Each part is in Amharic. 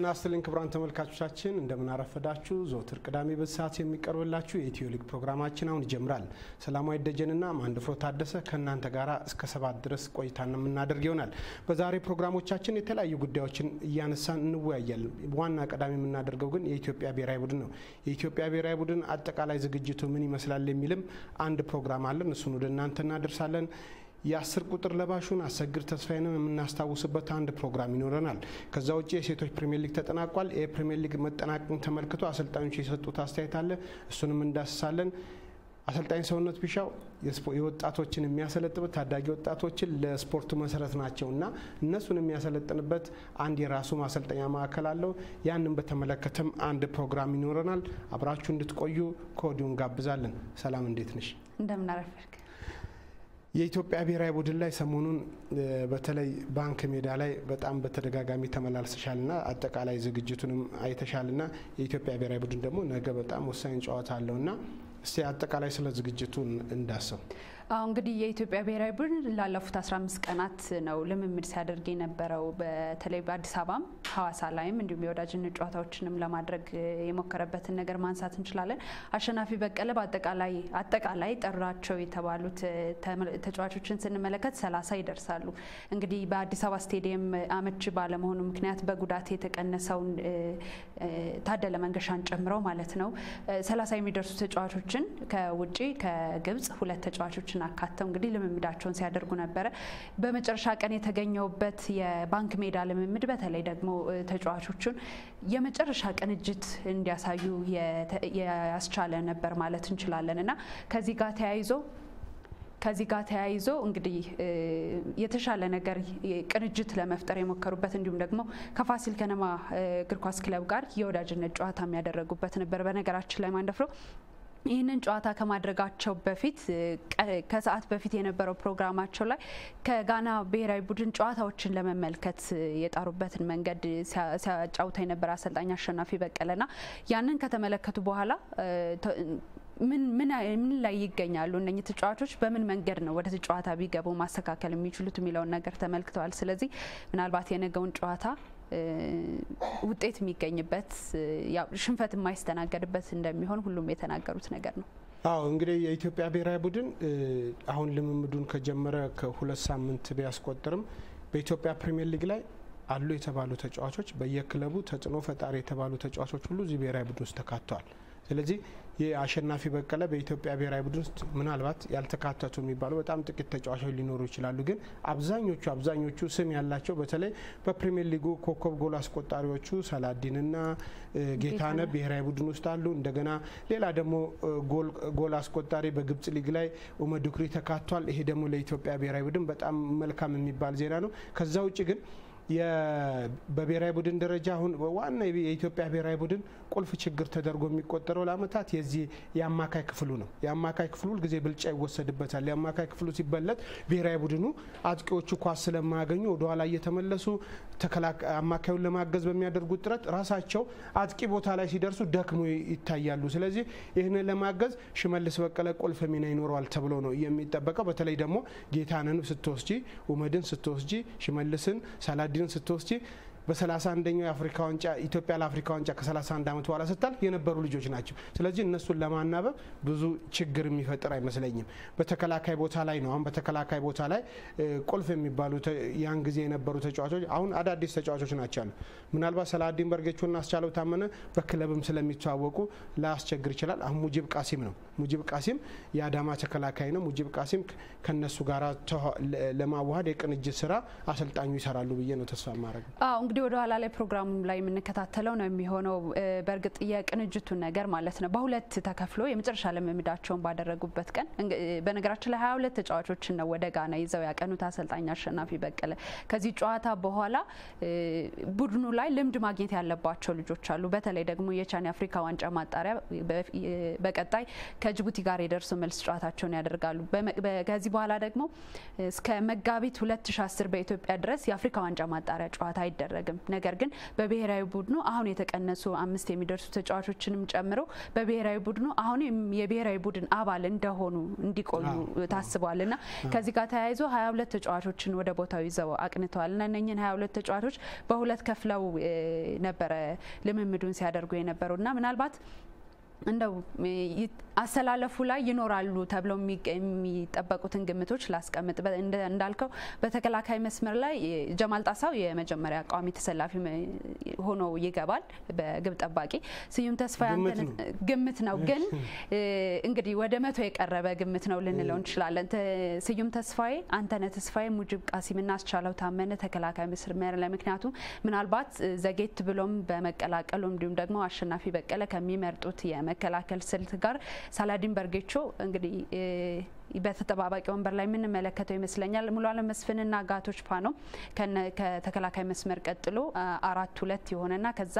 ናስተልን ክብራን ተመልካቾቻችን እንደምን አረፈዳችሁ ዞትር ቅዳሜ በሰዓት የሚቀርብላችሁ የኢትዮ ሊግ ፕሮግራማችን አሁን ይጀምራል። ሰላማዊ ደጀንና ማንደፍሮ ታደሰ ከናንተ ጋራ እስከ 7 ድረስ ቆይታን እናደርግ ይሆናል። በዛሬ ፕሮግራሞቻችን የተለያዩ ጉዳዮችን እያነሳን እንወያያለን። ዋና ቀዳሚ የምናደርገው ግን የኢትዮጵያ ብሔራዊ ቡድን ነው። የኢትዮጵያ ብሔራዊ ቡድን አጠቃላይ ዝግጅቱ ምን ይመስላል የሚልም አንድ ፕሮግራም አለን። እሱን ወደ እናንተ እናደርሳለን። የ10 ቁጥር ለባሹን አሰግድ ተስፋዬንም የምናስታውስበት አንድ ፕሮግራም ይኖረናል። ከዛ ውጪ የሴቶች ፕሪሚየር ሊግ ተጠናቋል። የፕሪሚየር ሊግ መጠናቀቅን ተመልክቶ አሰልጣኞች የሰጡት አስተያየት አለ። እሱንም እንዳስሳለን። አሰልጣኝ ሰውነት ቢሻው የወጣቶችን የሚያሰለጥበት ታዳጊ ወጣቶችን ለስፖርቱ መሰረት ናቸውና እነሱን የሚያሰለጥንበት አንድ የራሱ ማሰልጠኛ ማዕከል አለው። ያንን በተመለከተም አንድ ፕሮግራም ይኖረናል። አብራችሁ እንድትቆዩ ከወዲሁ እንጋብዛለን። ሰላም እንዴት ነሽ? እንደምን አረፈድክ? የኢትዮጵያ ብሔራዊ ቡድን ላይ ሰሞኑን በተለይ ባንክ ሜዳ ላይ በጣም በተደጋጋሚ ተመላልሰሻልና አጠቃላይ ዝግጅቱንም አይተሻልና የኢትዮጵያ ብሔራዊ ቡድን ደግሞ ነገ በጣም ወሳኝ ጨዋታ አለውና እስቲ አጠቃላይ ስለ ዝግጅቱ እንዳሰው። እንግዲህ የኢትዮጵያ ብሔራዊ ቡድን ላለፉት 15 ቀናት ነው ልምምድ ሲያደርግ የነበረው። በተለይ በአዲስ አበባም ሐዋሳ ላይም እንዲሁም የወዳጅነት ጨዋታዎችንም ለማድረግ የሞከረበትን ነገር ማንሳት እንችላለን። አሸናፊ በቀለ በአጠቃላይ ጠራቸው የተባሉት ተጫዋቾችን ስንመለከት 30 ይደርሳሉ። እንግዲህ በአዲስ አበባ ስቴዲየም አመች ባለመሆኑ ምክንያት በጉዳት የተቀነሰውን ታደለ መንገሻን ጨምረው ማለት ነው 30 የሚደርሱ ተጫዋቾችን ከውጪ ከግብጽ 2 ተጫዋቾችን አካተው እንግዲህ ልምምዳቸውን ሲያደርጉ ነበር። በመጨረሻ ቀን የተገኘውበት የባንክ ሜዳ ልምምድ በተለይ ደግሞ ተጫዋቾቹን የመጨረሻ ቅንጅት እንዲያሳዩ ያስቻለ ነበር ማለት እንችላለንና ከዚህ ጋር ተያይዞ እንግዲህ የተሻለ ነገር ቅንጅት ለመፍጠር የሞከሩበት እንዲሁም ደግሞ ከፋሲል ከነማ እግር ኳስ ክለብ ጋር የወዳጅነት ጨዋታ የሚያደርጉበት ነበር። በነገራችን ላይ ማንደፍሮ ይህንን ጨዋታ ከማድረጋቸው በፊት ከሰዓት በፊት የነበረው ፕሮግራማቸው ላይ ከጋና ብሔራዊ ቡድን ጨዋታዎችን ለመመልከት የጣሩበትን መንገድ ሲያጫውተው የነበረ አሰልጣኝ አሸናፊ በቀለና ያንን ከተመለከቱ በኋላ ምን ላይ ይገኛሉ እነኚህ ተጫዋቾች በምን መንገድ ነው ወደ ጨዋታ ቢገቡ ማስተካከል የሚችሉት የሚለውን ነገር ተመልክተዋል። ስለዚህ ምናልባት የነገውን ጨዋታ ውጤት የሚገኝበት ያው ሽንፈት የማይስተናገድበት እንደሚሆን ሁሉም የተናገሩት ነገር ነው። እንግዲህ የኢትዮጵያ ብሔራዊ ቡድን አሁን ልምምዱን ከጀመረ ከ2 ሳምንት ቢያስቆጥርም በኢትዮጵያ ፕሪሚየር ሊግ ላይ አሉ የተባሉ ተጫዋቾች በየክለቡ ተጽዕኖ ፈጣሪ የተባሉ ተጫዋቾች ሁሉ እዚህ ብሔራዊ ቡድን ውስጥ ተካተዋል። ስለዚህ የአሸናፊ በቀለ በኢትዮጵያ ብሔራዊ ቡድን ውስጥ ምናልባት ያልተካተቱ የሚባሉ በጣም ጥቂት ተጫዋቾች ሊኖሩ ይችላሉ። ግን አብዛኞቹ ስም ያላቸው በተለይ በፕሪሚየር ሊጉ ኮከብ ጎል አስቆጣሪዎቹ ሰላዲንና ጌታነህ ብሔራዊ ቡድን ውስጥ አሉ። እንደገና ሌላ ደግሞ ጎል አስቆጣሪ በግብጽ ሊግ ላይ ኡመዱክሪ ተካቷል። ይሄ ደግሞ ለኢትዮጵያ ብሔራዊ ቡድን በጣም መልካም የሚባል ዜና ነው። ከዛ ውጪ ግን በብሔራዊ ቡድን ደረጃ አሁን ዋና የኢትዮጵያ ብሔራዊ ቡድን ቁልፍ ችግር ተደርጎ የሚቆጠረው ለአመታት የዚህ የአማካይ ክፍሉ ነው። የአማካይ ክፍሉ ሁልጊዜ ብልጫ ይወሰድበታል። የአማካይ ክፍሉ ሲበለጥ ብሔራዊ ቡድኑ አጥቂዎቹ ኳስ ስለማያገኙ ወደ ኋላ እየተመለሱ አማካዩን ለማገዝ በሚያደርጉት ጥረት ራሳቸው አጥቂ ቦታ ላይ ሲደርሱ ደክሞ ይታያሉ። ስለዚህ ይህንን ለማገዝ ሽመልስ በቀለ ቁልፍ ሚና ይኖረዋል ተብሎ ነው የሚጠበቀው። በተለይ ደግሞ ጌታነህን ስትወስጂ፣ ኡመድን ስትወስጂ፣ ሽመልስን ሰላዲን ስትወስጂ በ31ኛው የአፍሪካ ዋንጫ ኢትዮጵያ ለአፍሪካ ዋንጫ ከ31 ዓመት በኋላ ስታልፍ የነበሩ ልጆች ናቸው። ስለዚህ እነሱን ለማናበብ ብዙ ችግር የሚፈጥር አይመስለኝም። በተከላካይ ቦታ ላይ ነው። አሁን በተከላካይ ቦታ ላይ ቁልፍ የሚባሉ ያን ጊዜ የነበሩ ተጫዋቾች አሁን አዳዲስ ተጫዋቾች ናቸው አሉ። ምናልባት ሰላዲን በርጌቾና አስቻለው ታመነ በክለብም ስለሚተዋወቁ ላያስቸግር ይችላል። አሁን ሙጂብ ቃሲም ነው። ሙጂብ ቃሲም የአዳማ ተከላካይ ነው። ሙጂብ ቃሲም ከነሱ ጋር ለማዋሃድ የቅንጅት ስራ አሰልጣኙ ይሰራሉ ብዬ ነው ተስፋ ማድረግ። እንግዲህ ወደ ኋላ ላይ ፕሮግራሙ ላይ የምንከታተለው ነው የሚሆነው። በእርግጥ የቅንጅቱን ነገር ማለት ነው በሁለት ተከፍሎ የመጨረሻ ልምምዳቸውን ባደረጉበት ቀን በነገራችን ላይ 22 ተጫዋቾችን ነው ወደ ጋና ይዘው ያቀኑት አሰልጣኝ አሸናፊ በቀለ። ከዚህ ጨዋታ በኋላ ቡድኑ ላይ ልምድ ማግኘት ያለባቸው ልጆች አሉ። በተለይ ደግሞ የቻን አፍሪካ ዋንጫ ማጣሪያ በቀጣይ ከጅቡቲ ጋር የደርሶ መልስ ጨዋታቸውን ያደርጋሉ። ከዚህ በኋላ ደግሞ እስከ መጋቢት 2010 በኢትዮጵያ ድረስ የአፍሪካ ዋንጫ ማጣሪያ ጨዋታ ይደረጋል። አይደረግም። ነገር ግን በብሔራዊ ቡድኑ አሁን የተቀነሱ 5 የሚደርሱ ተጫዋቾችንም ጨምሮ በብሔራዊ ቡድኑ አሁን የብሔራዊ ቡድን አባል እንደሆኑ እንዲቆዩ ታስቧልና ከዚህ ጋር ተያይዞ 22 ተጫዋቾችን ወደ ቦታው ይዘው አቅንተዋልና እነኚህን 22 ተጫዋቾች በሁለት ከፍለው ነበረ ልምምዱን ሲያደርጉ የነበሩና ምናልባት እንደው አሰላለፉ ላይ ይኖራሉ ተብለው የሚጠበቁትን ግምቶች ላስቀምጥ። እንዳልከው በተከላካይ መስመር ላይ ጀማል ጣሳው የመጀመሪያ ቋሚ ተሰላፊ ሆኖ ይገባል በግብ ጠባቂ። ስዩም ተስፋዬ ግምት ነው ግን እንግዲህ ወደ 100 የቀረበ ግምት ነው ልንለው እንችላለን። ስዩም ተስፋዬ፣ አንተነህ ተስፋዬ፣ ሙጂብ ቃሲምና አስቻለው ታመነ ተከላካይ መስመር ላይ ምክንያቱም ምናልባት ዘጌት ብሎም በመቀላቀሉ እንዲሁም ደግሞ አሸናፊ በቀለ ከሚመርጡት የመከላከል ስልት ጋር ሳላዲን በርጌቾ እንግዲህ በተጠባባቂ ወንበር ላይ ምን መለከተው ይመስለኛል። ሙሉ አለም መስፍንና ጋቶች ፓኖ ከተከላካይ መስመር ቀጥሎ 4-2 ይሆነና ከዛ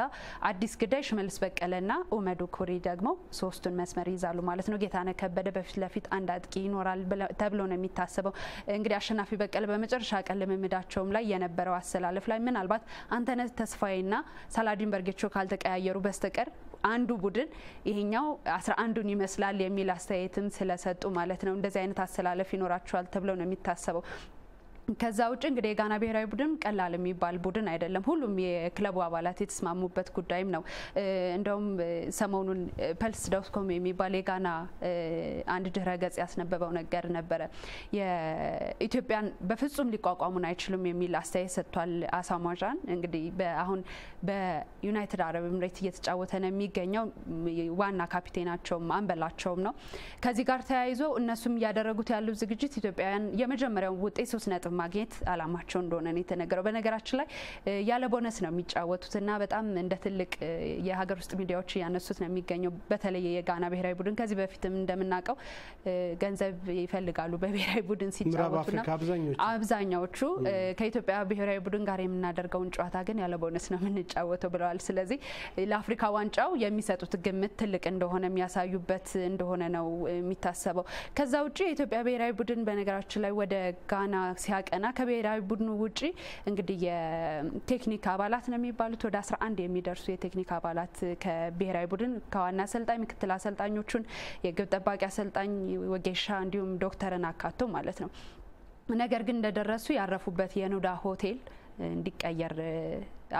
አዲስ ግዳይ ሽመልስ በቀለና ኡመዱ ኩሪ ደግሞ ሶስቱን መስመር ይዛሉ ማለት ነው። ጌታነህ ከበደ በፊት ለፊት አንድ አጥቂ ይኖራል ተብሎ ነው የሚታሰበው። እንግዲህ አሸናፊ በቀለ በመጨረሻ ቀን ልምምዳቸውም ላይ የነበረው አሰላለፍ ላይ ምናልባት አንተነህ ተስፋዬና ሳላዲን በርጌቾ ካልተቀያየሩ በስተቀር አንዱ ቡድን ይሄኛው 11ን ይመስላል የሚል አስተያየትም ስለሰጡ ማለት ነው እንደዚህ አይነት አሰላለፍ ይኖራቸዋል ተብሎ ነው የሚታሰበው። ከዛ ውጭ እንግዲህ የጋና ብሔራዊ ቡድን ቀላል የሚባል ቡድን አይደለም። ሁሉም የክለቡ አባላት የተስማሙበት ጉዳይም ነው። እንደውም ሰሞኑን ፐልስ.com የሚባል የጋና አንድ ድህረ ገጽ ያስነበበው ነገር ነበረ። የኢትዮጵያን በፍጹም ሊቋቋሙን አይችሉም የሚል አስተያየት ሰጥቷል አሳማጃን። እንግዲህ አሁን በዩናይትድ አረብ ኤምሬት እየተጫወተ ነው የሚገኘው ዋና ካፒቴናቸውም አንበላቸውም ነው። ከዚህ ጋር ተያይዞ እነሱም እያደረጉት ያሉ ዝግጅት ኢትዮጵያውያን የመጀመሪያው ውጤት 3 ነጥብ ማግኘት አላማቸው እንደሆነ ነው የተነገረው። በነገራችን ላይ ያለ ቦነስ ነው የሚጫወቱትና በጣም እንደ ትልቅ የሀገር ውስጥ ሚዲያዎች ያነሱት ነው የሚገኘው። በተለይ የጋና ብሔራዊ ቡድን ከዚህ በፊትም እንደምናውቀው ገንዘብ ይፈልጋሉ በብሔራዊ ቡድን ሲጫወቱና አብዛኛዎቹ ከኢትዮጵያ ብሔራዊ ቡድን ጋር የምናደርገውን ጨዋታ ግን ያለ ቦነስ ነው የምንጫወተው ብለዋል። ስለዚህ ለአፍሪካ ዋንጫው የሚሰጡት ግምት ትልቅ እንደሆነ የሚያሳዩበት እንደሆነ ነው የሚታሰበው። ከዛ ውጪ የኢትዮጵያ ብሔራዊ ቡድን በነገራችን ላይ ወደ ጋና ሲያቀና ከብሔራዊ ቡድኑ ውጪ እንግዲህ የቴክኒክ አባላት ነው የሚባሉት ወደ 11 የሚደርሱ የቴክኒክ አባላት ከብሔራዊ ቡድን ከዋና አሰልጣኝ ምክትል አሰልጣኞቹን የግብ ጠባቂ አሰልጣኝ ወጌሻ እንዲሁም ዶክተርን አካቶ ማለት ነው። ነገር ግን እንደደረሱ ያረፉበት የኑዳ ሆቴል እንዲቀየር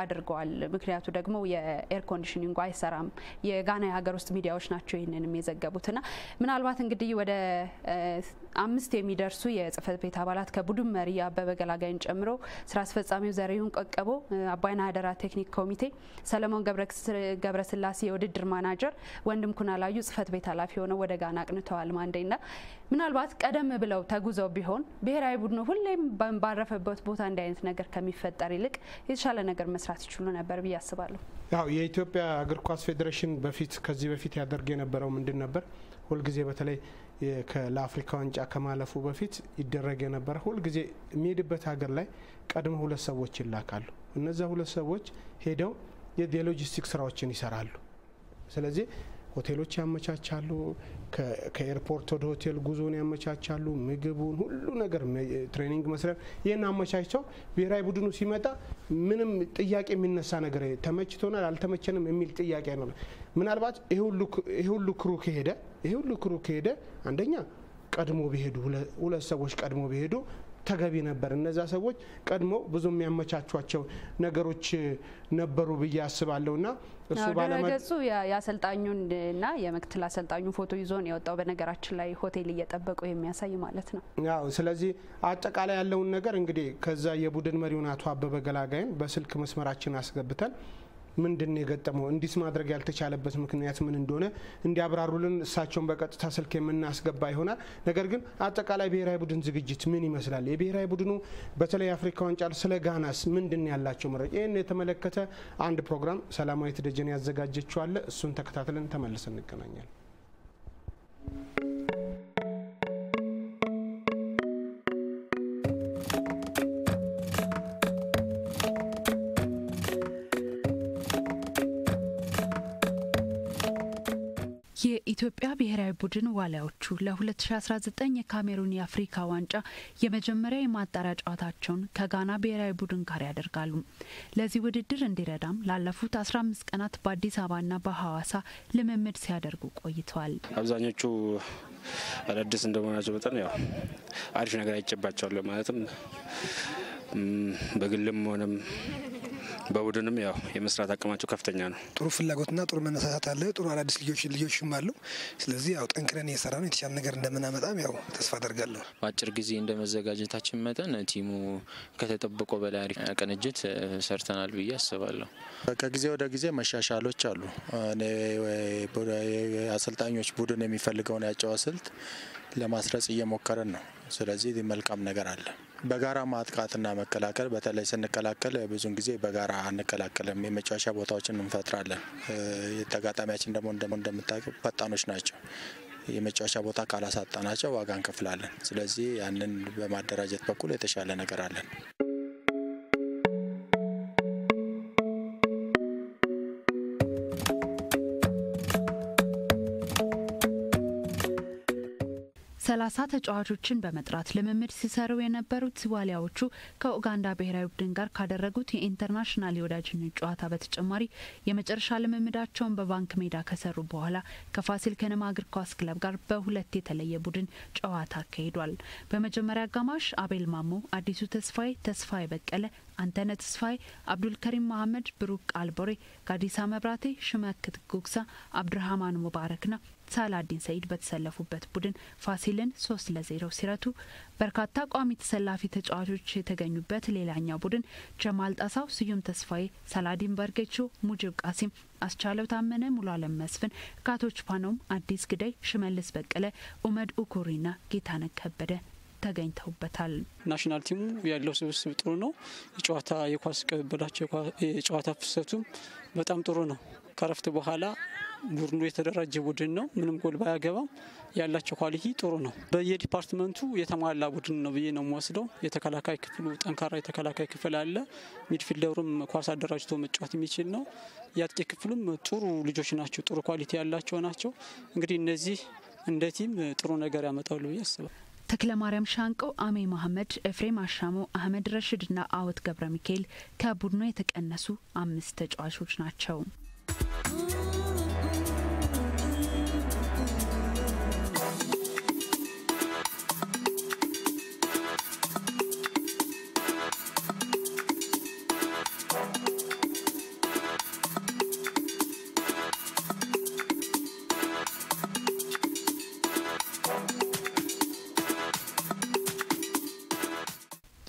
አድርገዋል። ምክንያቱ ደግሞ የኤር ኮንዲሽኒንግ አይሰራም። የጋና የሀገር ውስጥ ሚዲያዎች ናቸው ይህንንም የዘገቡትና ምናልባት እንግዲህ ወደ 5 የሚደርሱ የጽህፈት ቤት አባላት ከቡድን መሪ አበበ ገላጋይን ጨምሮ ስራ አስፈጻሚው ዘሪሁን ቆቀቦ፣ አባይና ሀደራ ቴክኒክ ኮሚቴ፣ ሰለሞን ገብረስላሴ የውድድር ማናጀር፣ ወንድም ኩናላዩ ጽህፈት ቤት ኃላፊ ሆነው ወደ ጋና አቅንተዋል ማንዴና ምናልባት ቀደም ብለው ተጉዘው ቢሆን ብሔራዊ ቡድኑ ሁሌም ባረፈበት ቦታ እንዲህ አይነት ነገር ከሚፈጠር ይልቅ የተሻለ ነገር መስራት ይችሉ ነበር ብዬ አስባለሁ። ያው የኢትዮጵያ እግር ኳስ ፌዴሬሽን ከዚህ በፊት ያደርግ የነበረው ምንድን ነበር? ሁልጊዜ በተለይ ለአፍሪካ ዋንጫ ከማለፉ በፊት ይደረግ የነበረ ሁልጊዜ የሚሄድበት ሀገር ላይ ቀድሞ 2 ሰዎች ይላካሉ። እነዛ 2 ሰዎች ሄደው የሎጂስቲክስ ስራዎችን ይሰራሉ። ስለዚህ ሆቴሎች ያመቻቻሉ፣ ከኤርፖርት ወደ ሆቴል ጉዞን ያመቻቻሉ፣ ምግቡን ሁሉ ነገር ትሬኒንግ መስሪያ ይሄን አመቻችተው ብሔራዊ ቡድኑ ሲመጣ ምንም ጥያቄ የሚነሳ ነገር ተመችቶናል አልተመቸንም የሚል ጥያቄ ነው። ምናልባት ይሄ ሁሉ ክሩ ከሄደ አንደኛ ቀድሞ ቢሄዱ 2 ሰዎች ቀድሞ ቢሄዱ ተገቢ ነበር። እነዛ ሰዎች ቀድሞ ብዙ የሚያመቻቿቸው ነገሮች ነበሩ ብዬ አስባለሁና እሱ ባለመገጹ ያሰልጣኙንና የምክትል አሰልጣኙን ፎቶ ይዞ ነው የወጣው። በነገራችን ላይ ሆቴል እየጠበቁ የሚያሳይ ማለት ነው። ያው ስለዚህ አጠቃላይ ያለውን ነገር እንግዲህ ከዛ የቡድን መሪውን አቶ አበበ ገላጋይን በስልክ መስመራችን አስገብተን ምንድን ነው የገጠመው እንዲስ ማድረግ ያልተቻለበት ምክንያት ምን እንደሆነ እንዲያብራሩልን እሳቸውን በቀጥታ ስልክ የምናስገባ ይሆናል። ነገር ግን አጠቃላይ ብሔራዊ ቡድን ዝግጅት ምን ይመስላል፣ የብሔራዊ ቡድኑ በተለይ አፍሪካ ዋንጫ ስለ ጋናስ ምንድን ያላቸው መረጃ ይሄን የተመለከተ አንድ ፕሮግራም ሰላማዊት ደጀን ያዘጋጀችው አለ። እሱን ተከታትለን ተመልሰን እንገናኛለን። የኢትዮጵያ ብሔራዊ ቡድን ዋሊያዎቹ ለ2019 የካሜሩን የአፍሪካ ዋንጫ የመጀመሪያ የማጣሪያ ጨዋታቸውን ከጋና ብሔራዊ ቡድን ጋር ያደርጋሉ። ለዚህ ውድድር እንዲረዳም ላለፉት 15 ቀናት በአዲስ አበባና በሐዋሳ ልምምድ ሲያደርጉ ቆይተዋል። አብዛኞቹ አዳዲስ እንደመሆናቸው መጠን ያው አሪፍ ነገር አይጨባቸዋል ማለትም በግልም ሆነም በቡድንም ያው የመስራት አቅማቸው ከፍተኛ ነው። ጥሩ ፍላጎትና ጥሩ መነሳሳት አለ። ጥሩ አዳዲስ ልጆችም አሉ። ስለዚህ ያው ጠንክረን እየሰራን ነው። የተሻለ ነገር እንደምናመጣም ያው ተስፋ አደርጋለሁ። በአጭር ጊዜ እንደመዘጋጀታችን መጠን ቲሙ ከተጠበቀው በላይ አሪፍ ቅንጅት ሰርተናል ብዬ አስባለሁ። ከጊዜ ወደ ጊዜ መሻሻሎች አሉ። አሰልጣኞች ቡድን የሚፈልገውን ያጨዋወት ስልት ለማስረጽ እየሞከረን ነው። ስለዚህ መልካም ነገር አለ። በጋራ ማጥቃትና መከላከል በተለይ ስንከላከል ብዙን ጊዜ በጋራ አንከላከልም። የመጫወቻ ቦታዎችን እንፈጥራለን። ተጋጣሚያችን ደግሞ እንደምታውቁ ፈጣኖች ናቸው። የመጫወቻ ቦታ ካላሳጣናቸው ዋጋ እንከፍላለን። ስለዚህ ያንን በማደራጀት በኩል የተሻለ ነገር አለን። ሰላሳ ተጫዋቾችን በመጥራት ልምምድ ሲሰሩ የነበሩት ዋሊያዎቹ ከኡጋንዳ ብሔራዊ ቡድን ጋር ካደረጉት የኢንተርናሽናል የወዳጅነት ጨዋታ በተጨማሪ የመጨረሻ ልምምዳቸውን በባንክ ሜዳ ከሰሩ በኋላ ከፋሲል ከነማ እግር ኳስ ክለብ ጋር በሁለት የተለየ ቡድን ጨዋታ አካሂዷል። በመጀመሪያ አጋማሽ አቤል ማሞ፣ አዲሱ ተስፋዬ በቀለ፣ አንተነ ተስፋዬ፣ አብዱልከሪም መሐመድ፣ ብሩክ አልቦሬ፣ ጋዲሳ መብራቴ፣ ሽመክት ጉግሳ፣ አብዱራህማን ሙባረክና ሳላዲን ሰይድ በተሰለፉበት ቡድን ፋሲልን 3-0 ሲረቱ በርካታ ቋሚ ተሰላፊ ተጫዋቾች የተገኙበት ሌላኛው ቡድን ጀማል ጣሳው፣ ስዩም ተስፋዬ፣ ሳላዲን በርጌቾ፣ ሙጅብ ቃሲም፣ አስቻለው ታመነ፣ ሙሉ አለም መስፍን፣ ካቶች ፓኖም፣ አዲስ ግዳይ፣ ሽመልስ በቀለ፣ ኡመድ ኡኩሪና ጌታነህ ከበደ ተገኝተውበታል። ናሽናል ቲሙ ያለው ስብስብ ጥሩ ነው። የጨዋታ የኳስ ቅብብላቸው የጨዋታ ፍሰቱም በጣም ጥሩ ነው። ከረፍት በኋላ ቡድኑ የተደራጀ ቡድን ነው። ምንም ጎል ባያገባም ያላቸው ኳሊቲ ጥሩ ነው። በየዲፓርትመንቱ የተሟላ ቡድን ነው ብዬ ነው የምወስደው። የተከላካይ ክፍሉ ጠንካራ የተከላካይ ክፍል አለ። ሚድፊልደሩም ኳስ አደራጅቶ መጫወት የሚችል ነው። የአጥቂ ክፍሉም ጥሩ ልጆች ናቸው። ጥሩ ኳሊቲ ያላቸው ናቸው። እንግዲህ እነዚህ እንደ ቲም ጥሩ ነገር ያመጣሉ ብዬ አስባለሁ። ተክለ ማርያም ሻንቆ፣ አሜ መሐመድ፣ ኤፍሬም አሻሞ፣ አህመድ ረሽድና አወት ገብረ ሚካኤል ከቡድኑ የተቀነሱ 5 ተጫዋቾች ናቸው።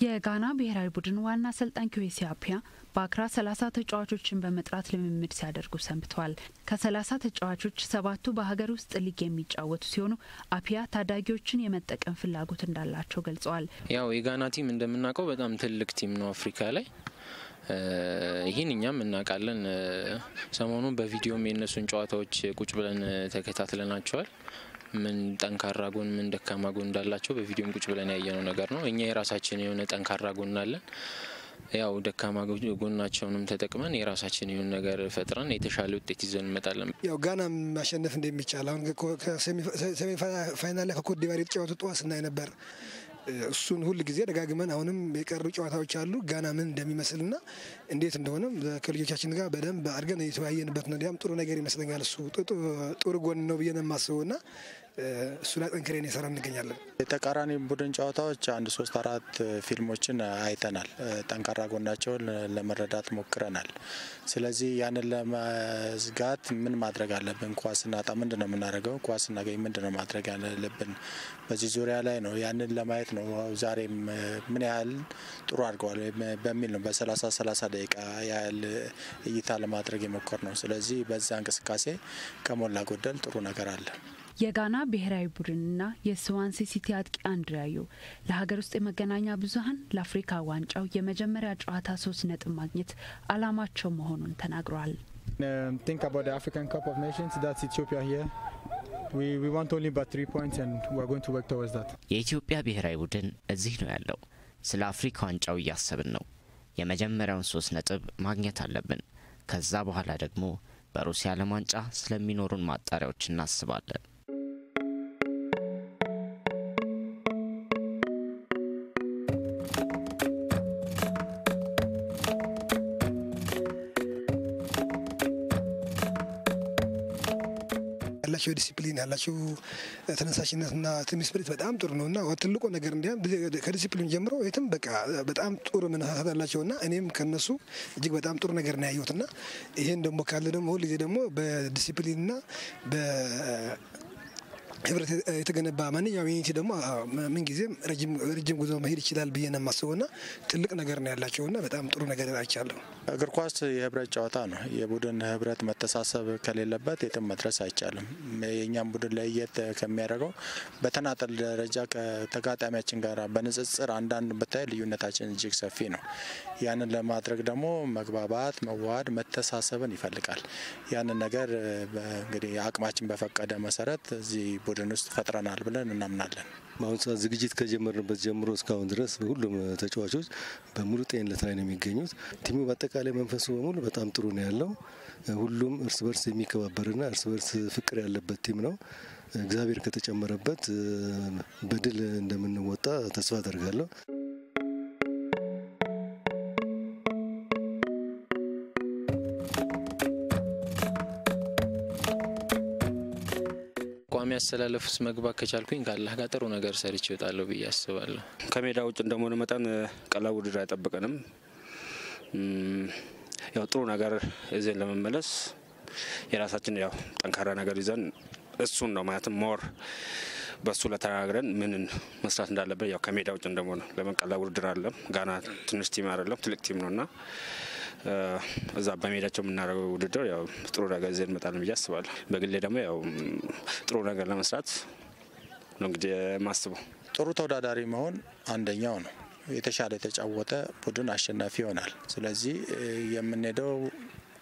የጋና ብሔራዊ ቡድን ዋና አሰልጣኝ ኩዌሲ አፒያ በአክራ 30 ተጫዋቾችን በመጥራት ልምምድ ሲያደርጉ ሰንብተዋል። ከ30 ተጫዋቾች 7ቱ በሀገር ውስጥ ሊግ የሚጫወቱ ሲሆኑ አፒያ ታዳጊዎችን የመጠቀም ፍላጎት እንዳላቸው ገልጸዋል። ያው የጋና ቲም እንደምናውቀው በጣም ትልቅ ቲም ነው አፍሪካ ላይ። ይህን እኛም እናውቃለን። ሰሞኑን በቪዲዮም የነሱን ጨዋታዎች ቁጭ ብለን ተከታትለናቸዋል። ምን ጠንካራ ጎን ምን ደካማ ጎን እንዳላቸው በቪዲዮም ቁጭ ብለን ያየነው ነገር ነው። እኛ የራሳችን የሆነ ጠንካራ ጎን አለን። ያው ደካማ ጎናቸውንም ተጠቅመን የራሳችን የሆነ ነገር ፈጥረን የተሻለ ውጤት ይዘን እንመጣለን። ያው ጋና ማሸነፍ እንደሚቻል አሁን ከሴሚ ፋይናል ላይ ከኮት ዲቫር የተጫወቱ ጠዋት ስናይ ነበር። እሱን ሁሉ ጊዜ ደጋግመን አሁንም የቀሩ ጨዋታዎች አሉ። ጋና ምን እንደሚመስልና እንዴት እንደሆነ ከልጆቻችን ጋር በደንብ አድርገን የተወያየንበት ነው። ያም ጥሩ ነገር ይመስለኛል። እሱ ጥሩ ጎን ነው ብዬ ነው የማስበውና እሱ ላይ ጠንክረን እየሰራን እንገኛለን። የተቃራኒ ቡድን ጨዋታዎች 1-3-4 ፊልሞችን አይተናል። ጠንካራ ጎናቸውን ለመረዳት ሞክረናል። ስለዚህ ያንን ለመዝጋት ምን ማድረግ አለብን? ኳስ እናጣ ምንድነው የምናደርገው? ኳስ እናገኝ ምንድነው ማድረግ ያለብን? በዚህ ዙሪያ ላይ ነው ያንን ለማየት ነው። ዛሬም ምን ያህል ጥሩ አድርገዋል በሚል ነው በ30 ደቂቃ ያህል እይታ ለማድረግ የሞከር ነው። ስለዚህ በዛ እንቅስቃሴ ከሞላ ጎደል ጥሩ ነገር አለ። የጋና ብሔራዊ ቡድንና የስዋንሲ ሲቲ አጥቂ አንድሪያዩ ለሀገር ውስጥ የመገናኛ ብዙኃን ለአፍሪካ ዋንጫው የመጀመሪያ ጨዋታ 3 ነጥብ ማግኘት አላማቸው መሆኑን ተናግረዋል። think about the African Cup of Nations, that's Ethiopia here. We want only but 3 points and we are going to work towards that. የኢትዮጵያ ብሔራዊ ቡድን እዚህ ነው ያለው። ስለ አፍሪካ ዋንጫው እያሰብን ነው። የመጀመሪያውን 3 ነጥብ ማግኘት አለብን። ከዛ በኋላ ደግሞ በሩሲያ ዓለም ዋንጫ ስለሚኖሩን ማጣሪያዎች እናስባለን። ያላቸው ዲሲፕሊን ያላቸው ተነሳሽነትና ቲም ስፒሪት በጣም ጥሩ ነውና ትልቁ ነገር እንዲያም ከዲሲፕሊን ጀምሮ የትም በቃ በጣም ጥሩ መነሳሳት አላቸውና እኔም ከነሱ እጅግ በጣም ጥሩ ነገር ነው ያየሁትና ይሄን ደግሞ ካለ ደግሞ ሁሉ ጊዜ ደግሞ በዲሲፕሊንና ህብረት የተገነባ ማንኛውም ዩኒቲ ደግሞ ምን ጊዜም ረጅም ጉዞ መሄድ ይችላል ብዬ ነው የማስበውና ትልቅ ነገር ነው ያላቸውና በጣም ጥሩ ነገር አይቻለሁ። እግር ኳስ የህብረት ጨዋታ ነው። የቡድን ህብረት መተሳሰብ ከሌለበት የትም መድረስ አይቻልም። የኛም ቡድን ለየት ከሚያደርገው በተናጠል ደረጃ ከተጋጣሚያችን ጋር በንጽጽር አንዳንድ በታይ ልዩነታችን እጅግ ሰፊ ነው። ያንን ለማድረግ ደግሞ መግባባት፣ መዋሃድ፣ መተሳሰብን ይፈልጋል። ያንን ነገር እንግዲህ አቅማችን በፈቀደ መሰረት እዚህ ቡድን ውስጥ ፈጥረናል ብለን እናምናለን። አሁን ዝግጅት ከጀመርንበት ጀምሮ እስካሁን ድረስ ሁሉም ተጫዋቾች በሙሉ ጤንነት ላይ ነው የሚገኙት። ቲሙ በአጠቃላይ መንፈሱ በሙሉ በጣም ጥሩ ነው ያለው። ሁሉም እርስ በርስ የሚከባበርና እርስ በርስ ፍቅር ያለበት ቲም ነው። እግዚአብሔር ከተጨመረበት በድል እንደምንወጣ ተስፋ አደርጋለሁ። ቋሚ አሰላለፍ ውስጥ መግባት ከቻልኩኝ ካላህ ጋር ጥሩ ነገር ሰርቼ እወጣለሁ ብዬ አስባለሁ። ከሜዳ ውጭ እንደሆነ መጠን ቀላል ውድድር አይጠብቀንም። ያው ጥሩ ነገር ይዘን ለመመለስ የራሳችን ያው ጠንካራ ነገር ይዘን እሱን ነው ማለትም ሞር በሱ ለተናግረን ምን መስራት እንዳለበት ያው ከሜዳ ውጭ እንደሆነ ለምን ቀላል ውድድር አይደለም። ጋና ትንሽ ቲም አይደለም፣ ትልቅ ቲም ነውና እዛ በሜዳቸው የምናደርገው ውድድር ያው ጥሩ ነገር ይዘን እንመጣለን ብዬ አስባለሁ። በግሌ ደግሞ ያው ጥሩ ነገር ለመስራት ነው እንግዲህ ማስበው። ጥሩ ተወዳዳሪ መሆን አንደኛው ነው። የተሻለ የተጫወተ ቡድን አሸናፊ ይሆናል። ስለዚህ የምንሄደው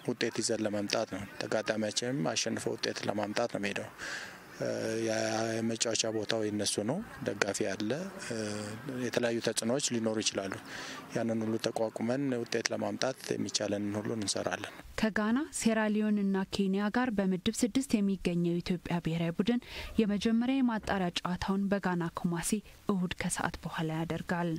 ውጤት ይዘን ለማምጣት ነው። ተጋጣሚያችንም አሸንፈው ውጤት ለማምጣት ነው የሚሄደው። የመጫወቻ ቦታው የነሱ ነው። ደጋፊ አለ። የተለያዩ ተጽዕኖዎች ሊኖሩ ይችላሉ። ያንን ሁሉ ተቋቁመን ውጤት ለማምጣት የሚቻለንን ሁሉ እንሰራለን። ከጋና ሴራሊዮንና ኬንያ ጋር በምድብ 6 የሚገኘው የኢትዮጵያ ብሔራዊ ቡድን የመጀመሪያ የማጣሪያ ጨዋታውን በጋና ኩማሲ እሁድ ከሰዓት በኋላ ያደርጋል።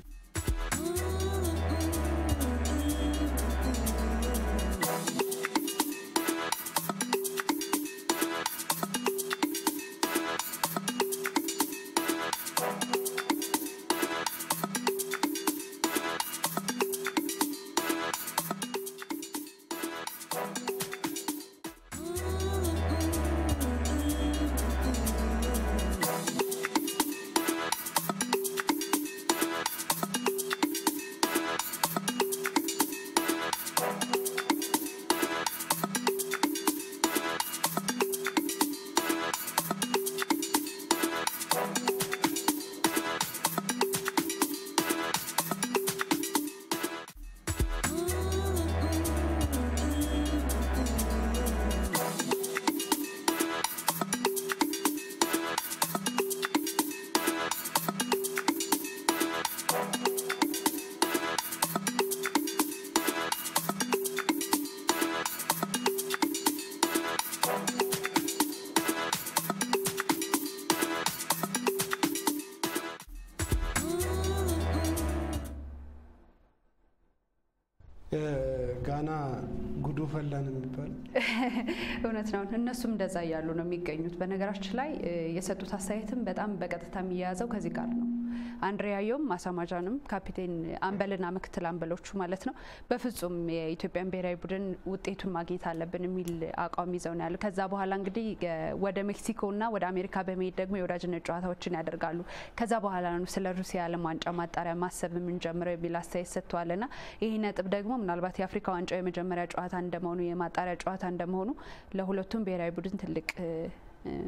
ጋና ጉዱ ፈላን የሚባል እውነት ነው። እነሱም እንደዛ እያሉ ነው የሚገኙት። በነገራችን ላይ የሰጡት አስተያየትም በጣም በቀጥታ የሚያያዘው ከዚህ ጋር ነው። አንድሪያዮም ማሳማጃንም ካፒቴን አምበልና ምክትል አምበሎቹ ማለት ነው በፍጹም የኢትዮጵያን ብሔራዊ ቡድን ውጤቱን ማግኘት አለብን የሚል አቋም ይዘው ነው ያለው። ከዛ በኋላ እንግዲህ ወደ ሜክሲኮና ወደ አሜሪካ በመሄድ ደግሞ የወዳጅነት ጨዋታዎችን ያደርጋሉ። ከዛ በኋላ ነው ስለ ሩሲያ ዓለም ዋንጫ ማጣሪያ ማሰብ የምንጀምረው የሚል አስተያየት ሰጥቷልና ይህ ነጥብ ደግሞ ምናልባት የአፍሪካ ዋንጫ የመጀመሪያ ጨዋታ እንደመሆኑ የማጣሪያ ጨዋታ እንደመሆኑ ለሁለቱም ብሔራዊ ቡድን ትልቅ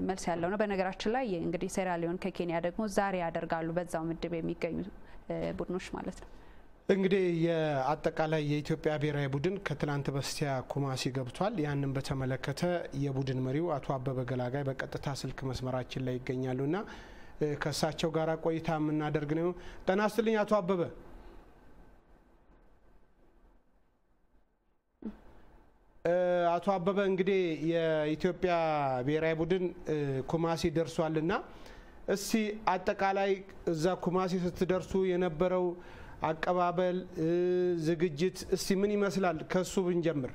መልስ ያለው ነው። በነገራችን ላይ እንግዲህ ሴራሊዮን ከኬንያ ደግሞ ዛሬ ያደርጋሉ በዛው ምድብ የሚገኙ ቡድኖች ማለት ነው። እንግዲህ የአጠቃላይ የኢትዮጵያ ብሔራዊ ቡድን ከትላንት በስቲያ ኩማሲ ገብቷል። ያንን በተመለከተ የቡድን መሪው አቶ አበበ ገላጋይ በቀጥታ ስልክ መስመራችን ላይ ይገኛሉና ከእሳቸው ጋር ቆይታ የምናደርግ ነው። ጤና ይስጥልኝ አቶ አበበ። አቶ አበበ እንግዲህ የኢትዮጵያ ብሔራዊ ቡድን ኩማሲ ደርሷልና እስቲ አጠቃላይ እዛ ኩማሲ ስትደርሱ የነበረው አቀባበል ዝግጅት እስቲ ምን ይመስላል? ከሱ ብንጀምር።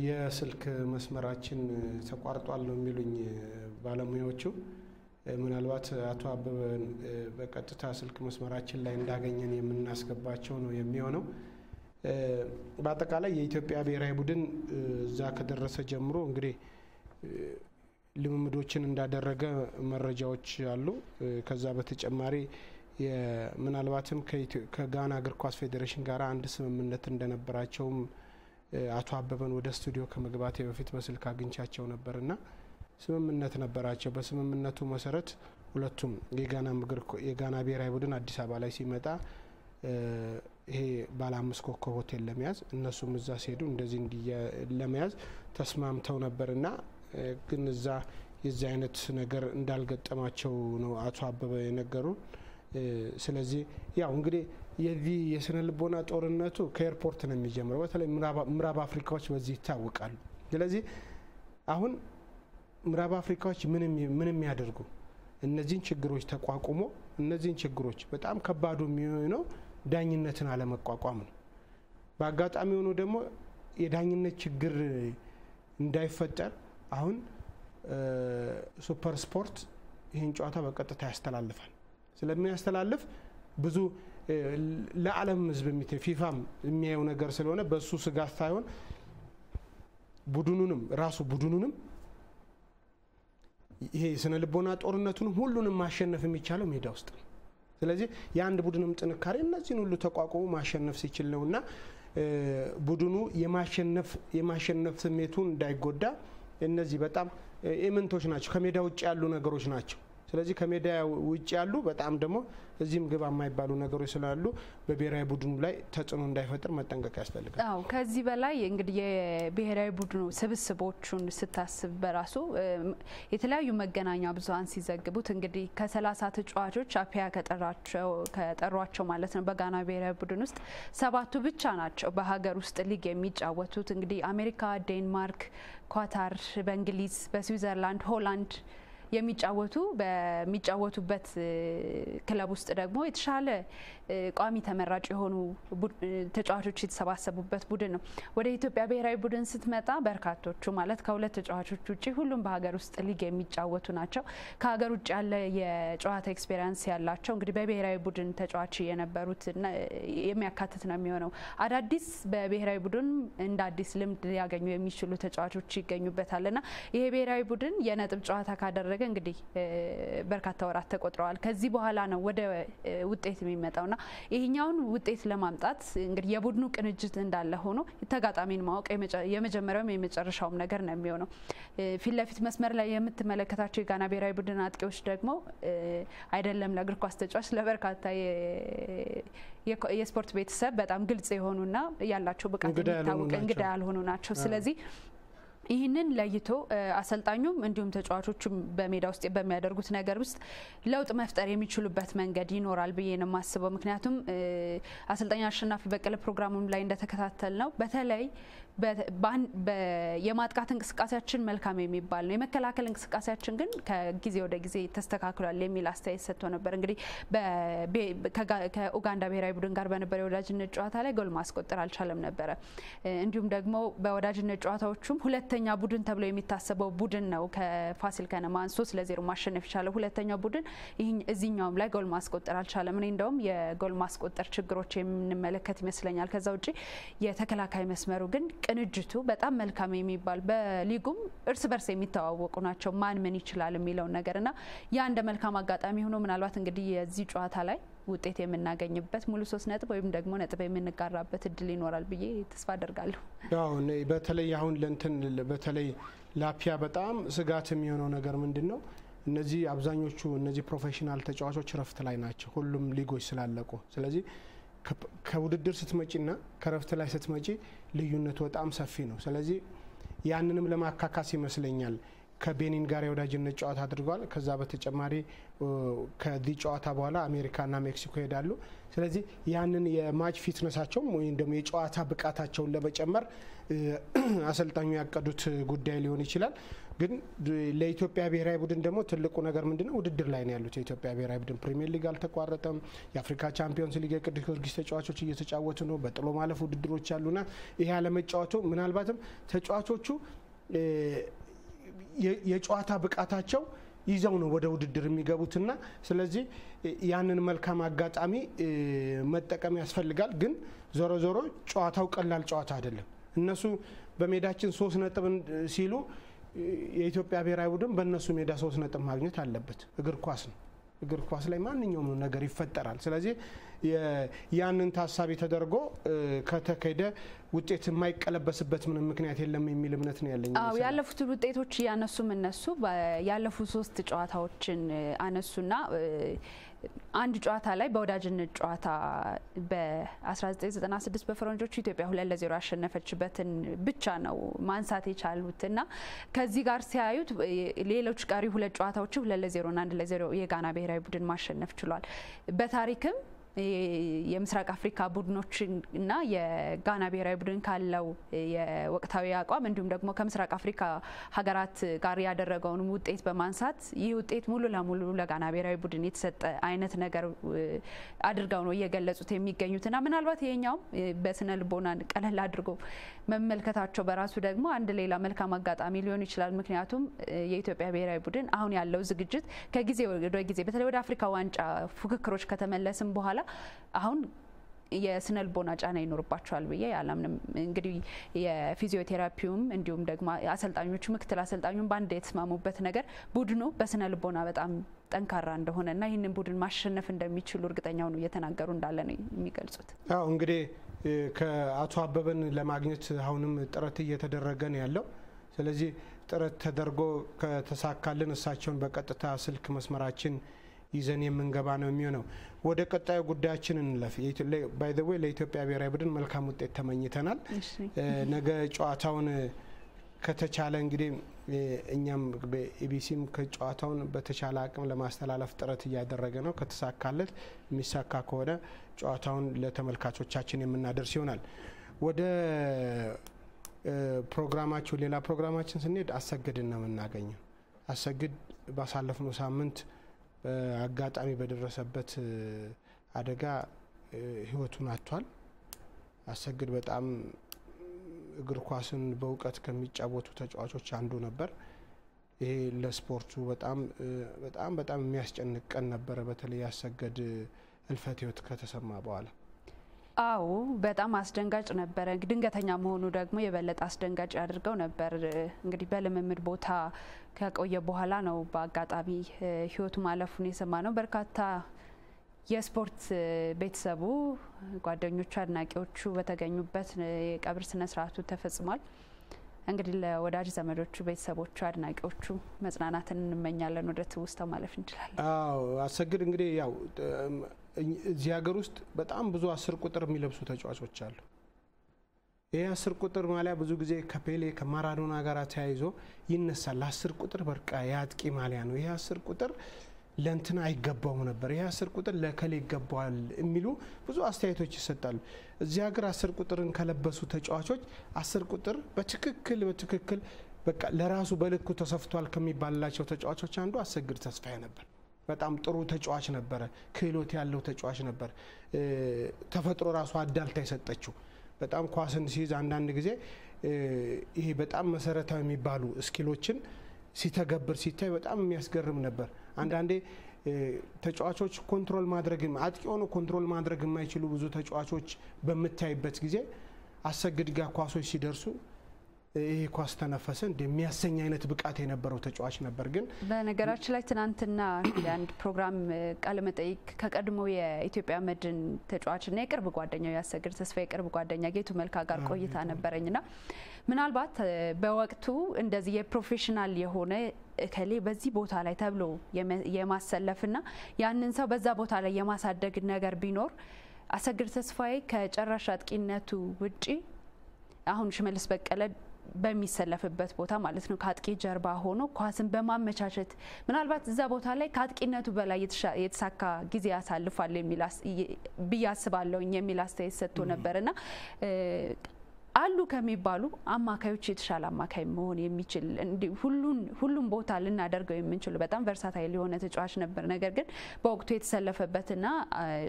የስልክ መስመራችን ተቋርጧል ነው የሚሉኝ ባለሙያዎቹ። ምናልባት አቶ አበበ በቀጥታ ስልክ መስመራችን ላይ እንዳገኘን የምናስገባቸው ነው የሚሆነው። በአጠቃላይ የኢትዮጵያ ብሔራዊ ቡድን እዛ ከደረሰ ጀምሮ እንግዲህ ልምምዶችን እንዳደረገ መረጃዎች አሉ። ከዛ በተጨማሪ ምናልባትም ከጋና እግር ኳስ ፌዴሬሽን ጋር አንድ ስምምነት እንደነበራቸውም አቶ አበበን ወደ ስቱዲዮ ከመግባቴ በፊት በስልክ አግኝቻቸው ነበርና ስምምነት ነበራቸው። በስምምነቱ መሰረት ሁለቱም የጋና ብሔራዊ ቡድን አዲስ አበባ ላይ ሲመጣ ይሄ ባለ 5 ኮከብ ሆቴል ለመያዝ እነሱም እዛ ሲሄዱ እንደዚህ ለመያዝ ተስማምተው ነበርና ግን እዛ የዚህ አይነት ነገር እንዳልገጠማቸው ነው አቶ አበበ የነገሩን። ስለዚህ ያው እንግዲህ የዚህ የስነ ልቦና ጦርነቱ ከኤርፖርት ነው የሚጀምረው። በተለይ ምዕራብ አፍሪካዎች በዚህ ይታወቃሉ። ስለዚህ አሁን ምዕራብ አፍሪካዎች ምንም ያደርጉ እነዚህን ችግሮች ተቋቁሞ እነዚህን ችግሮች በጣም ከባዱ የሚሆነው ዳኝነትን አለመቋቋም ነው። በአጋጣሚ ሆኖ ደግሞ የዳኝነት ችግር እንዳይፈጠር አሁን ሱፐር ስፖርት ይህን ጨዋታ በቀጥታ ያስተላልፋል። ስለሚያስተላልፍ ብዙ ለዓለም ሕዝብ ፊፋም የሚያየው ነገር ስለሆነ በሱ ስጋት ሳይሆን ቡድኑንም ይሄ ስነ ልቦና ጦርነቱን ሁሉንም ማሸነፍ የሚቻለው ሜዳ ውስጥ ነው። ስለዚህ የአንድ ቡድንም ጥንካሬ እነዚህን ሁሉ ተቋቁሞ ማሸነፍ ሲችል ነውና ቡድኑ የማሸነፍ ስሜቱን እንዳይጎዳ እነዚህ በጣም ኤመንቶች ናቸው፣ ከሜዳ ውጭ ያሉ ነገሮች ናቸው። ስለዚህ ከሜዳ ውጭ ያሉ በጣም ደግሞ እዚህም ግባ የማይባሉ ነገሮች ስላሉ በብሔራዊ ቡድኑ ላይ ተጽዕኖ እንዳይፈጥር መጠንቀቅ ያስፈልጋል። አዎ ከዚህ በላይ እንግዲህ የብሔራዊ ቡድኑ ስብስቦቹን ስታስብ በራሱ የተለያዩ መገናኛ ብዙሃን ሲዘግቡት እንግዲህ ከ30 ተጫዋቾች አፒያ ከጠሯቸው ማለት ነው በጋና ብሔራዊ ቡድን ውስጥ 7ቱ ብቻ ናቸው በሀገር ውስጥ ሊግ የሚጫወቱት። እንግዲህ አሜሪካ፣ ዴንማርክ፣ ኳታር፣ በእንግሊዝ፣ በስዊዘርላንድ፣ ሆላንድ በሚጫወቱበት ክለብ ውስጥ ደግሞ የተሻለ ቋሚ ተመራጭ የሆኑ ተጫዋቾች የተሰባሰቡበት ቡድን ነው። ወደ ኢትዮጵያ ብሔራዊ ቡድን ስትመጣ በርካቶቹ ማለት ከሁለት ተጫዋቾች ውጪ ሁሉም በሀገር ውስጥ ሊግ የሚጫወቱ ናቸው። ከሀገር ውጭ ያለ የጨዋታ ኤክስፔሪያንስ ያላቸው እንግዲህ በብሔራዊ ቡድን ተጫዋች የነበሩት የሚያካትት ነው የሚሆነው። አዳዲስ በብሔራዊ ቡድን እንደ አዲስ ልምድ ሊያገኙ የሚችሉ ተጫዋቾች ይገኙበታልና ይሄ ብሔራዊ ቡድን የነጥብ ጨዋታ ካደረገ እንግዲህ በርካታ ወራት ተቆጥረዋል። ከዚህ በኋላ ነው ወደ ውጤት የሚመጣውና ይሄኛውን ውጤት ለማምጣት እንግዲህ የቡድኑ ቅንጅት እንዳለ ሆኖ ተጋጣሚን ማወቅ የመጀመሪያውም የመጨረሻውም ነገር ነው የሚሆነው። ፊት ለፊት መስመር ላይ የምትመለከታቸው የጋና ብሔራዊ ቡድን አጥቂዎች ደግሞ አይደለም ለእግር ኳስ ተጫዋች ለበርካታ የስፖርት ቤተሰብ በጣም ግልጽ የሆኑና ያላቸው ብቃት የሚታወቅ እንግዳ ያልሆኑ ናቸው። ስለዚህ ይህንን ለይቶ አሰልጣኙም እንዲሁም ተጫዋቾቹም በሜዳ ውስጥ በሚያደርጉት ነገር ውስጥ ለውጥ መፍጠር የሚችሉበት መንገድ ይኖራል ብዬ ነው የማስበው። ምክንያቱም አሰልጣኝ አሸናፊ በቀለ ፕሮግራሙም ላይ እንደተከታተል ነው በተለይ የማጥቃት እንቅስቃሴያችን መልካም የሚባል ነው፣ የመከላከል እንቅስቃሴያችን ግን ከጊዜ ወደ ጊዜ ተስተካክሏል የሚል አስተያየት ሰጥቶ ነበር። እንግዲህ ከኡጋንዳ ብሔራዊ ቡድን ጋር በነበረ የወዳጅነት ጨዋታ ላይ ጎል ማስቆጠር አልቻለም ነበረ። እንዲሁም ደግሞ በወዳጅነት ጨዋታዎቹም ሁለት ሁለተኛ ቡድን ተብሎ የሚታሰበው ቡድን ነው ከፋሲል ከነማን 3-0 ማሸነፍ የቻለው ሁለተኛው ቡድን እዚህኛውም ላይ ጎል ማስቆጠር አልቻለም። እኔ እንደውም የጎል ማስቆጠር ችግሮች የምንመለከት ይመስለኛል። ከዛ ውጪ የተከላካይ መስመሩ ግን ቅንጅቱ በጣም መልካም የሚባል በሊጉም እርስ በርስ የሚተዋወቁ ናቸው። ማን ምን ይችላል የሚለው ነገርና ያ እንደ መልካም አጋጣሚ ሆኖ ምናልባት እንግዲህ የዚህ ጨዋታ ላይ ውጤት የምናገኝበት ሙሉ 3 ነጥብ ወይም ደግሞ ነጥብ የምንጋራበት እድል ይኖራል ብዬ ተስፋ አደርጋለሁ። ያው በተለይ አሁን ለንተን በተለይ ላፒያ በጣም ስጋት የሚሆነው ነገር ምንድነው? እነዚህ አብዛኞቹ እነዚህ ፕሮፌሽናል ተጫዋቾች ረፍት ላይ ናቸው ሁሉም ሊጎች ስላለቁ። ስለዚህ ከውድድር ስትመጪና ከረፍት ላይ ስትመጪ ልዩነቱ በጣም ሰፊ ነው። ስለዚህ ያንንም ለማካካስ ይመስለኛል ከቤኒን ጋር የወዳጅነት ጨዋታ አድርጓል። ከዛ በተጨማሪ ከዚህ ጨዋታ በኋላ አሜሪካና ሜክሲኮ ይሄዳሉ። ስለዚህ ያንን የማች ፊትነሳቸው ወይም ደግሞ የጨዋታ ብቃታቸውን ለመጨመር አሰልጣኙ ያቀዱት ጉዳይ ሊሆን ይችላል። ግን ለኢትዮጵያ ብሔራዊ ቡድን ደግሞ ትልቁ ነገር ምንድነው? ውድድር ላይ ነው ያሉት። የኢትዮጵያ ብሔራዊ ቡድን ፕሪሚየር ሊግ አልተቋረጠም። የአፍሪካ ቻምፒዮንስ ሊግ የቅዱስ ጊዮርጊስ ተጫዋቾች እየተጫወቱ ነው። በጥሎ ማለፍ ውድድሮች አሉና ይሄ አለመጫወቱ ምናልባትም ተጫዋቾቹ የጨዋታ ብቃታቸው ይዘው ነው ወደ ውድድር የሚገቡትና ስለዚህ ያንን መልካም አጋጣሚ መጠቀም ያስፈልጋል። ግን ዞሮ ዞሮ ጨዋታው ቀላል ጨዋታ አይደለም። እነሱ በሜዳችን 3 ነጥብ ሲሉ የኢትዮጵያ ብሔራዊ ቡድን በእነሱ ሜዳ 3 ነጥብ ማግኘት አለበት። እግር ኳስ ነው። እግር ኳስ ላይ ማንኛውም ነገር ይፈጠራል። ስለዚህ ያንን ታሳቢ ተደርጎ ከተከደ ውጤት የማይቀለበስበት ምንም ምክንያት የለም የሚል እምነት ነው ያለኝ። አዎ ያለፉት ውጤቶች ያነሱም እነሱ ያለፉት 3 ጨዋታዎችን አነሱና አንድ ጨዋታ ላይ በወዳጅነት ጨዋታ በ1996 በፈረንጆቹ ኢትዮጵያ 2-0 አሸነፈችበትን ብቻ ነው ማንሳት የቻሉትና ከዚህ ጋር ሲያዩት ሌሎች ቀሪ 2 ጨዋታዎች 2-0 እና 1-0 የጋና ብሔራዊ ቡድን ማሸነፍ ችሏል። በታሪክም የምስራቅ አፍሪካ ቡድኖችና የጋና ብሔራዊ ቡድን ካለው የወቅታዊ አቋም እንዲሁም ደግሞ ከምስራቅ አፍሪካ ሀገራት ጋር ያደረገውን ውጤት በማንሳት ይህ ውጤት ሙሉ ለሙሉ ለጋና ብሔራዊ ቡድን የተሰጠ አይነት ነገር አድርገው ነው እየገለጹት የሚገኙትና ምናልባት ይሄኛው በስነ ልቦና ቀለል አድርጎ መመልከታቸው በራሱ ደግሞ አንድ ሌላ መልካም አጋጣሚ ሊሆን ይችላል። ምክንያቱም የኢትዮጵያ ብሔራዊ ቡድን አሁን ያለው ዝግጅት ከጊዜ ወደ ጊዜ በተለይ ወደ አፍሪካ ዋንጫ ፉክክሮች ከተመለስም በኋላ አሁን የስነ ልቦና ጫና ይኖርባቸዋል ብዬ አላምንም። እንግዲህ የፊዚዮቴራፒውም እንዲሁም ደግሞ አሰልጣኞቹ ምክትል አሰልጣኙም ባንድ የተስማሙበት ነገር ቡድኑ በስነ ልቦና በጣም ጠንካራ እንደሆነና ይህንን ቡድን ማሸነፍ እንደሚችሉ እርግጠኛው ነው እየተናገሩ እንዳለ ነው የሚገልጹት። አዎ እንግዲህ ከአቶ አበበን ለማግኘት አሁንም ጥረት እየተደረገ ነው ያለው። ስለዚህ ጥረት ተደርጎ ከተሳካልን እሳቸውን በቀጥታ ስልክ መስመራችን ይዘን የምንገባ ነው የሚሆነው። ወደ ቀጣዩ ጉዳያችን እንለፍ። ባይ ዘ ዌይ ለኢትዮጵያ ብሔራዊ ቡድን መልካም ውጤት ተመኝተናል። ነገ ጨዋታውን ከተቻለ እንግዲህ እኛም በኢቢሲም ከጨዋታውን በተቻለ አቅም ለማስተላለፍ ጥረት እያደረገ ነው። ከተሳካለት የሚሳካ ከሆነ ጨዋታውን ለተመልካቾቻችን የምናደርስ ይሆናል። ወደ ፕሮግራማችን ሌላ ፕሮግራማችን ስንሄድ አሰግድን ነው የምናገኘው። አሰግድ ባሳለፍነው ሳምንት በአጋጣሚ በደረሰበት አደጋ ህይወቱን አጥቷል። አሰግድ በጣም እግር ኳስን በእውቀት ከሚጫወቱ ተጫዋቾች አንዱ ነበር። ይሄ ለስፖርቱ በጣም የሚያስጨንቅ ቀን ነበረ። በተለይ ያሰገድ ህልፈት ህይወት ከተሰማ በኋላ አዎ በጣም አስደንጋጭ ነበረ። ድንገተኛ መሆኑ ደግሞ የበለጠ አስደንጋጭ ያድርገው ነበር። እንግዲህ በልምምድ ቦታ ከቆየ በኋላ ነው በአጋጣሚ ህይወቱ ማለፉን የሰማ ነው። በርካታ የስፖርት ቤተሰቡ፣ ጓደኞቹ፣ አድናቂዎቹ በተገኙበት የቀብር ስነ ስርዓቱ ተፈጽሟል። እንግዲህ ለወዳጅ ዘመዶቹ፣ ቤተሰቦቹ፣ አድናቂዎቹ መጽናናትን እንመኛለን። ወደ ትውስታው ማለፍ እንችላለን። አዎ አሰግድ እንግዲህ ያው እዚህ ሀገር ውስጥ በጣም ብዙ 10 ቁጥር የሚለብሱ ተጫዋቾች አሉ። ይሄ 10 ቁጥር ማሊያ ብዙ ጊዜ ከፔሌ ከማራዶና ጋር ተያይዞ ይነሳል። 10 ቁጥር በቃ የአጥቂ ማሊያ ነው። ይሄ 10 ቁጥር ለእንትና አይገባውም ነበር፣ ይሄ 10 ቁጥር ለከሌ ይገባዋል የሚሉ ብዙ አስተያየቶች ይሰጣሉ። እዚህ ሀገር 10 ቁጥርን ከለበሱ ተጫዋቾች 10 ቁጥር በትክክል በቃ ለራሱ በልኩ ተሰፍቷል ከሚባልላቸው ተጫዋቾች አንዱ አሰግድ ተስፋዬ ነበር። በጣም ጥሩ ተጫዋች ነበር። ክህሎት ያለው ተጫዋች ነበር። ተፈጥሮ ራሱ አዳልታ የሰጠችው በጣም ኳስን ሲይዝ አንዳንድ ጊዜ ይሄ በጣም መሰረታዊ የሚባሉ ስኪሎችን ሲተገብር ሲታይ በጣም የሚያስገርም ነበር። አንዳንዴ ተጫዋቾች ኮንትሮል ማድረግ አጥቂ ሆኖ ኮንትሮል ማድረግ የማይችሉ ብዙ ተጫዋቾች በመታይበት ጊዜ አሰግድ ጋር ኳሶች ሲደርሱ ይሄ ኳስ ተነፈሰ እንደሚያሰኝ አይነት ብቃት የነበረው ተጫዋች ነበር። ግን በነገራችን ላይ ትናንትና የአንድ ፕሮግራም ቃለ መጠይቅ ከቀድሞ የኢትዮጵያ መድን ተጫዋችና የቅርብ ጓደኛው ያሰግድ ተስፋ የቅርብ ጓደኛ ጌቱ መልካ ጋር ቆይታ ነበረኝና ምናልባት በወቅቱ እንደዚህ የፕሮፌሽናል የሆነ እከሌ በዚህ ቦታ ላይ ተብሎ የማሰለፍና ያንን ሰው በዛ ቦታ ላይ የማሳደግ ነገር ቢኖር አሰግድ ተስፋዬ ከጨራሽ አጥቂነቱ ውጪ አሁን ሽመልስ በቀለ በሚሰለፍበት ቦታ ማለት ነው ከአጥቂ ጀርባ ሆኖ ኳስን በማመቻቸት ምናልባት እዛ ቦታ ላይ ከአጥቂነቱ በላይ የተሳካ ጊዜ ያሳልፋል የሚል ቢያስባለው የሚል አስተያየት ሰጥቶ ነበርና አሉ ከሚባሉ አማካዮች የተሻለ አማካይ መሆን የሚችል ሁሉም ቦታ ልናደርገው የምንችል በጣም ቨርሳታይል የሆነ ተጫዋች ነበር። ነገር ግን በወቅቱ የተሰለፈበትና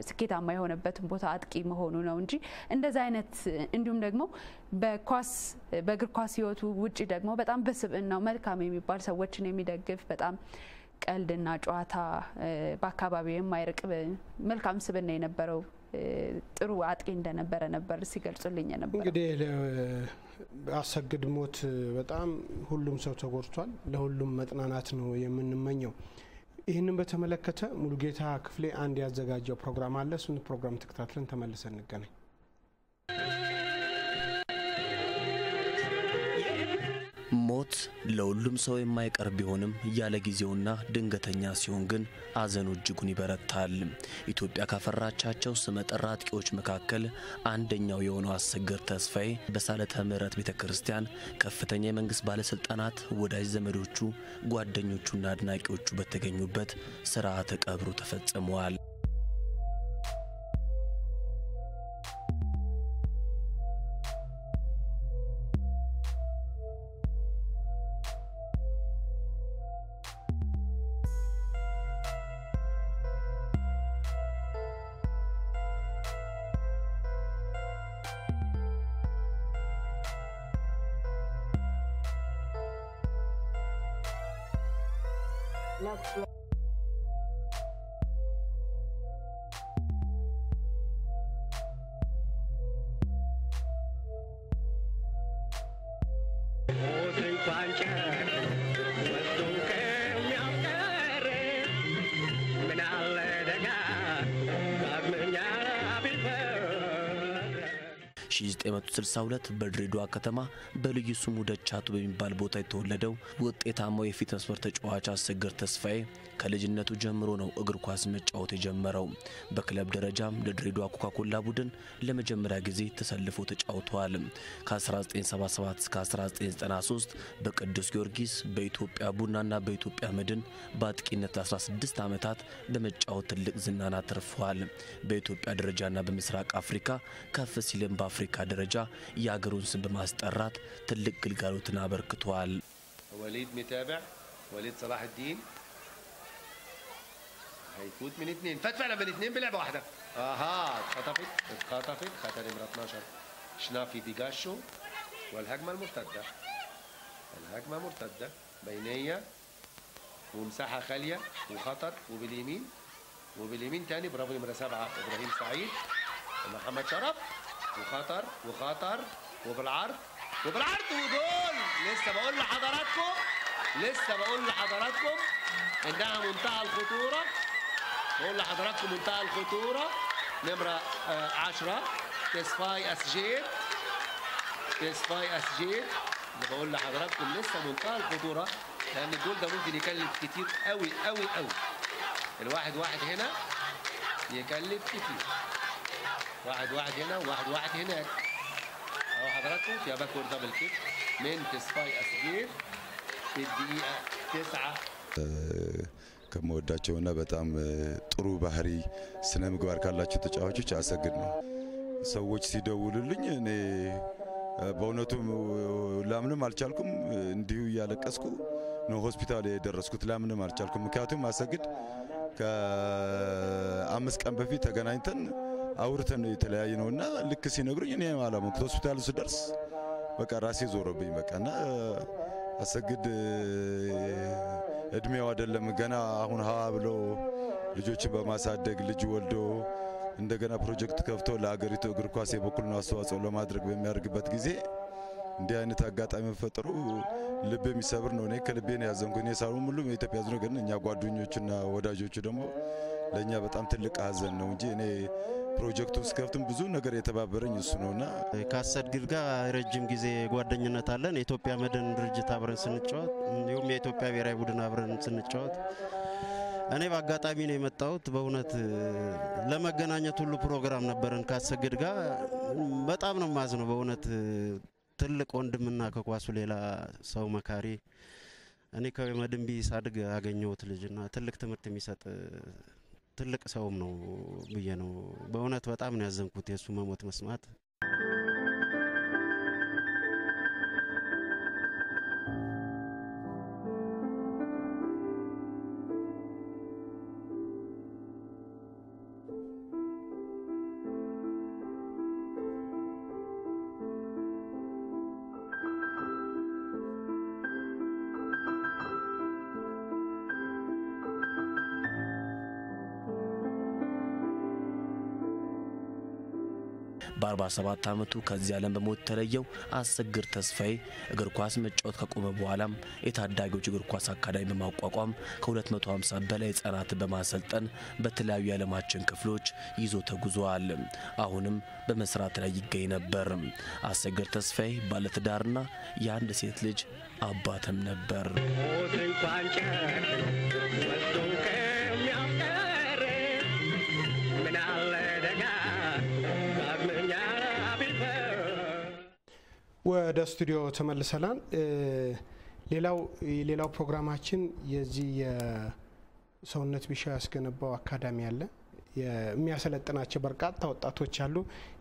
ስኬታማ የሆነበትን ቦታ አጥቂ መሆኑ ነው እንጂ እንደዛ አይነት እንዲሁም ደግሞ በእግር ኳስ ህይወቱ ውጪ ደግሞ በጣም በስብዕናው መልካም የሚባል ሰዎችን የሚደግፍ በጣም ቀልድና ጨዋታ በአካባቢው የማይርቅ መልካም ስብዕና የነበረው ጥሩ አጥቂ እንደነበረ ነበር ሲገልጹልኝ ነበር። እንግዲህ አሰግድ ሞት በጣም ሁሉም ሰው ተጎድቷል። ለሁሉም መጥናናት ነው የምንመኘው። ይህንን በተመለከተ ሙሉጌታ ክፍሌ አንድ ያዘጋጀው ፕሮግራም አለ። እሱን ፕሮግራም ተከታትለን ተመልሰን እንገናኝ። ሞት ለሁሉም ሰው የማይቀር ቢሆንም ያለ ጊዜውና ድንገተኛ ሲሆን ግን አዘኑ እጅጉን ይበረታል። ኢትዮጵያ ካፈራቻቸው ስመጥር አጥቂዎች መካከል አንደኛው የሆነው አሰግድ ተስፋዬ በሳለተ ምህረት ቤተክርስቲያን ከፍተኛ የመንግስት ባለስልጣናት፣ ወዳጅ ዘመዶቹ፣ ጓደኞቹና አድናቂዎቹ በተገኙበት ሥርዓተ ቀብሩ ተፈጽሟል። በ1962 በድሬዳዋ ከተማ በልዩ ስሙ ደቻቱ በሚባል ቦታ የተወለደው ውጤታማው የፊት መስመር ተጫዋች አሰግድ ተስፋዬ ከልጅነቱ ጀምሮ ነው እግር ኳስ መጫወት የጀመረው። በክለብ ደረጃም ለድሬዳዋ ኮካኮላ ቡድን ለመጀመሪያ ጊዜ ተሰልፎ ተጫውቷል። ከ1977 እስከ 1993 በቅዱስ ጊዮርጊስ፣ በኢትዮጵያ ቡናና በኢትዮጵያ መድን በአጥቂነት 16 ዓመታት በመጫወት ትልቅ ዝናን አትርፏል። በኢትዮጵያ ደረጃና በምስራቅ አፍሪካ ከፍ ሲልም በአፍሪካ ደረጃ የአገሩን ስም በማስጠራት ትልቅ ግልጋሎትን አበርክቷል። وليد متابع وليد صلاح الدين هيفوت من اثنين فات فعلا من اثنين بلعبه واحده اتخطفت خطر نمره 12 شنافي بيجاشو والهجمه مرتده بينيه ومساحه خاليه وخطر وباليمين تاني برافو نمره 7 ابراهيم سعيد ومحمد شرف وخطر وبالعرض وجول. لسه بقول لحضراتكم انها منتهى الخطوره. بقول لحضراتكم منتهى الخطوره. نمره 10 تسفاي اسجير اللي بقول لحضراتكم لسه منتهى الخطوره لان الجول ده ممكن يكلف كتير قوي قوي قوي. الواحد هنا يكلف كتير. واحد هنا وواحد هناك. اهو حضراتكم فيها باكورد دبل كيك من تسفاي اسجير في الدقيقه 9 ከመወዳቸውና በጣም ጥሩ ባህሪ ስነ ምግባር ካላቸው ተጫዋቾች አሰግድ ነው። ሰዎች ሲደውሉልኝ እኔ በእውነቱ ላምንም አልቻልኩም። እንዲሁ ያለቀስኩ ነው ሆስፒታል የደረስኩት። ላምንም አልቻልኩም። ምክንያቱም አሰግድ ከ5 ቀን በፊት ተገናኝተን አውርተን የተለያየ ነውና ልክ ሲነግሩኝ እኔ አላመንኩት። ሆስፒታሉ ስደርስ በቃ ራሴ ዞረብኝ በቃና አሰግድ እድሜው አይደለም ገና አሁን ሀ ብሎ ልጆችን በማሳደግ ልጅ ወልዶ እንደገና ፕሮጀክት ከፍቶ ለሀገሪቱ እግር ኳስ የበኩሉን አስተዋጽኦ ለማድረግ በሚያደርግበት ጊዜ እንዲህ አይነት አጋጣሚ መፈጠሩ ልብ የሚሰብር ነው። እኔ ከልቤ ነው ያዘንኩት። እኔ ሳይሆን ሁሉም የኢትዮጵያ ሕዝብ ነው፣ ግን እኛ ጓደኞችና ወዳጆቹ ደግሞ ለኛ በጣም ትልቅ ሀዘን ነው እንጂ እኔ ፕሮጀክቱ ስከፍትም ብዙ ነገር የተባበረኝ እሱ ነውና ከአሰግድ ጋር ረጅም ጊዜ ጓደኝነት አለን። የኢትዮጵያ መድን ድርጅት አብረን ስንጫወት እንዲሁም የኢትዮጵያ ብሔራዊ ቡድን አብረን ስንጫወት እኔ በአጋጣሚ ነው የመጣሁት። በእውነት ለመገናኘት ሁሉ ፕሮግራም ነበረን ከአሰግድ ጋር። በጣም ነው ማዝነው በእውነት ትልቅ ወንድምና ከኳሱ ሌላ ሰው መካሪ እኔ ከመድን ቢሳድግ አገኘሁት ልጅና ትልቅ ትምህርት የሚሰጥ ትልቅ ሰውም ነው ብዬ ነው በእውነት በጣም ነው ያዘንኩት የሱ መሞት መስማት። በ47 ዓመቱ ከዚህ ዓለም በሞት ተለየው አሰግድ ተስፋዬ እግር ኳስ መጫወት ከቆመ በኋላም የታዳጊዎች እግር ኳስ አካዳሚ በማቋቋም ከ250 በላይ ህጻናትን በማሰልጠን በተለያዩ የዓለማችን ክፍሎች ይዞ ተጉዟል። አሁንም በመስራት ላይ ይገኝ ነበር። አሰግድ ተስፋዬ ባለትዳርና የአንድ ሴት ልጅ አባትም ነበር። ወደ ስቱዲዮ ተመልሰናል። ሌላው ፕሮግራማችን የዚህ የሰውነት ቢሻው ያስገነባው አካዳሚ አለ። የሚያሰለጥናቸው በርካታ ወጣቶች አሉ።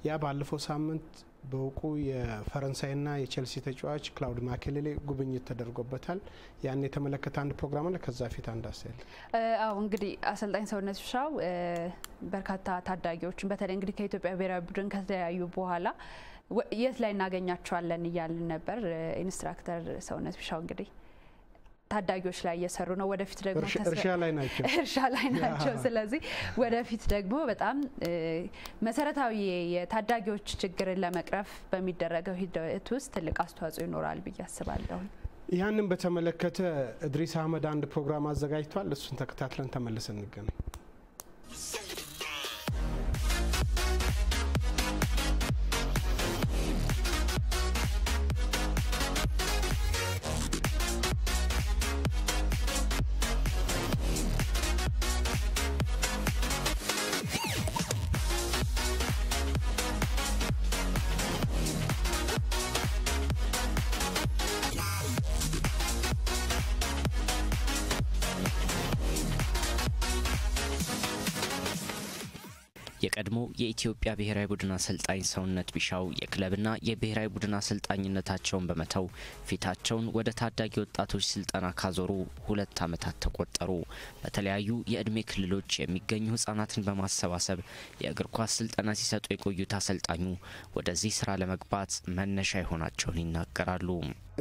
ያ ባለፈው ሳምንት በውቁ የፈረንሳይና የቼልሲ ተጫዋች ክላውድ ማኬሌሌ ጉብኝት ተደርጎበታል። ያን የተመለከተ አንድ ፕሮግራም አለ። ከዛ ፊት አንድ አሰል አው እንግዲህ አሰልጣኝ ሰውነት ቢሻው በርካታ ታዳጊዎችን በተለይ እንግዲህ ከኢትዮጵያ ብሔራዊ ቡድን ከተለያዩ በኋላ የት ላይ እናገኛቸዋለን እያልን ነበር። ኢንስትራክተር ሰውነት ቢሻው እንግዲህ ታዳጊዎች ላይ እየሰሩ ነው። ወደፊት ደግሞ እርሻ ላይ ናቸው። ስለዚህ ወደፊት ደግሞ በጣም መሰረታዊ የታዳጊዎች ችግርን ለመቅረፍ በሚደረገው ሂደት ውስጥ ትልቅ አስተዋጽኦ ይኖራል ብዬ አስባለሁ። ያንን በተመለከተ እድሪስ አህመድ አንድ ፕሮግራም አዘጋጅቷል። እሱን ተከታትለን ተመልሰን እንገናኝ። የቀድሞ የኢትዮጵያ ብሔራዊ ቡድን አሰልጣኝ ሰውነት ቢሻው የክለብና የብሔራዊ ቡድን አሰልጣኝነታቸውን በመተው ፊታቸውን ወደ ታዳጊ ወጣቶች ስልጠና ካዞሩ 2 ዓመታት ተቆጠሩ። በተለያዩ የእድሜ ክልሎች የሚገኙ ህጻናትን በማሰባሰብ የእግር ኳስ ስልጠና ሲሰጡ የቆዩት አሰልጣኙ ወደዚህ ስራ ለመግባት መነሻ የሆናቸውን ይናገራሉ።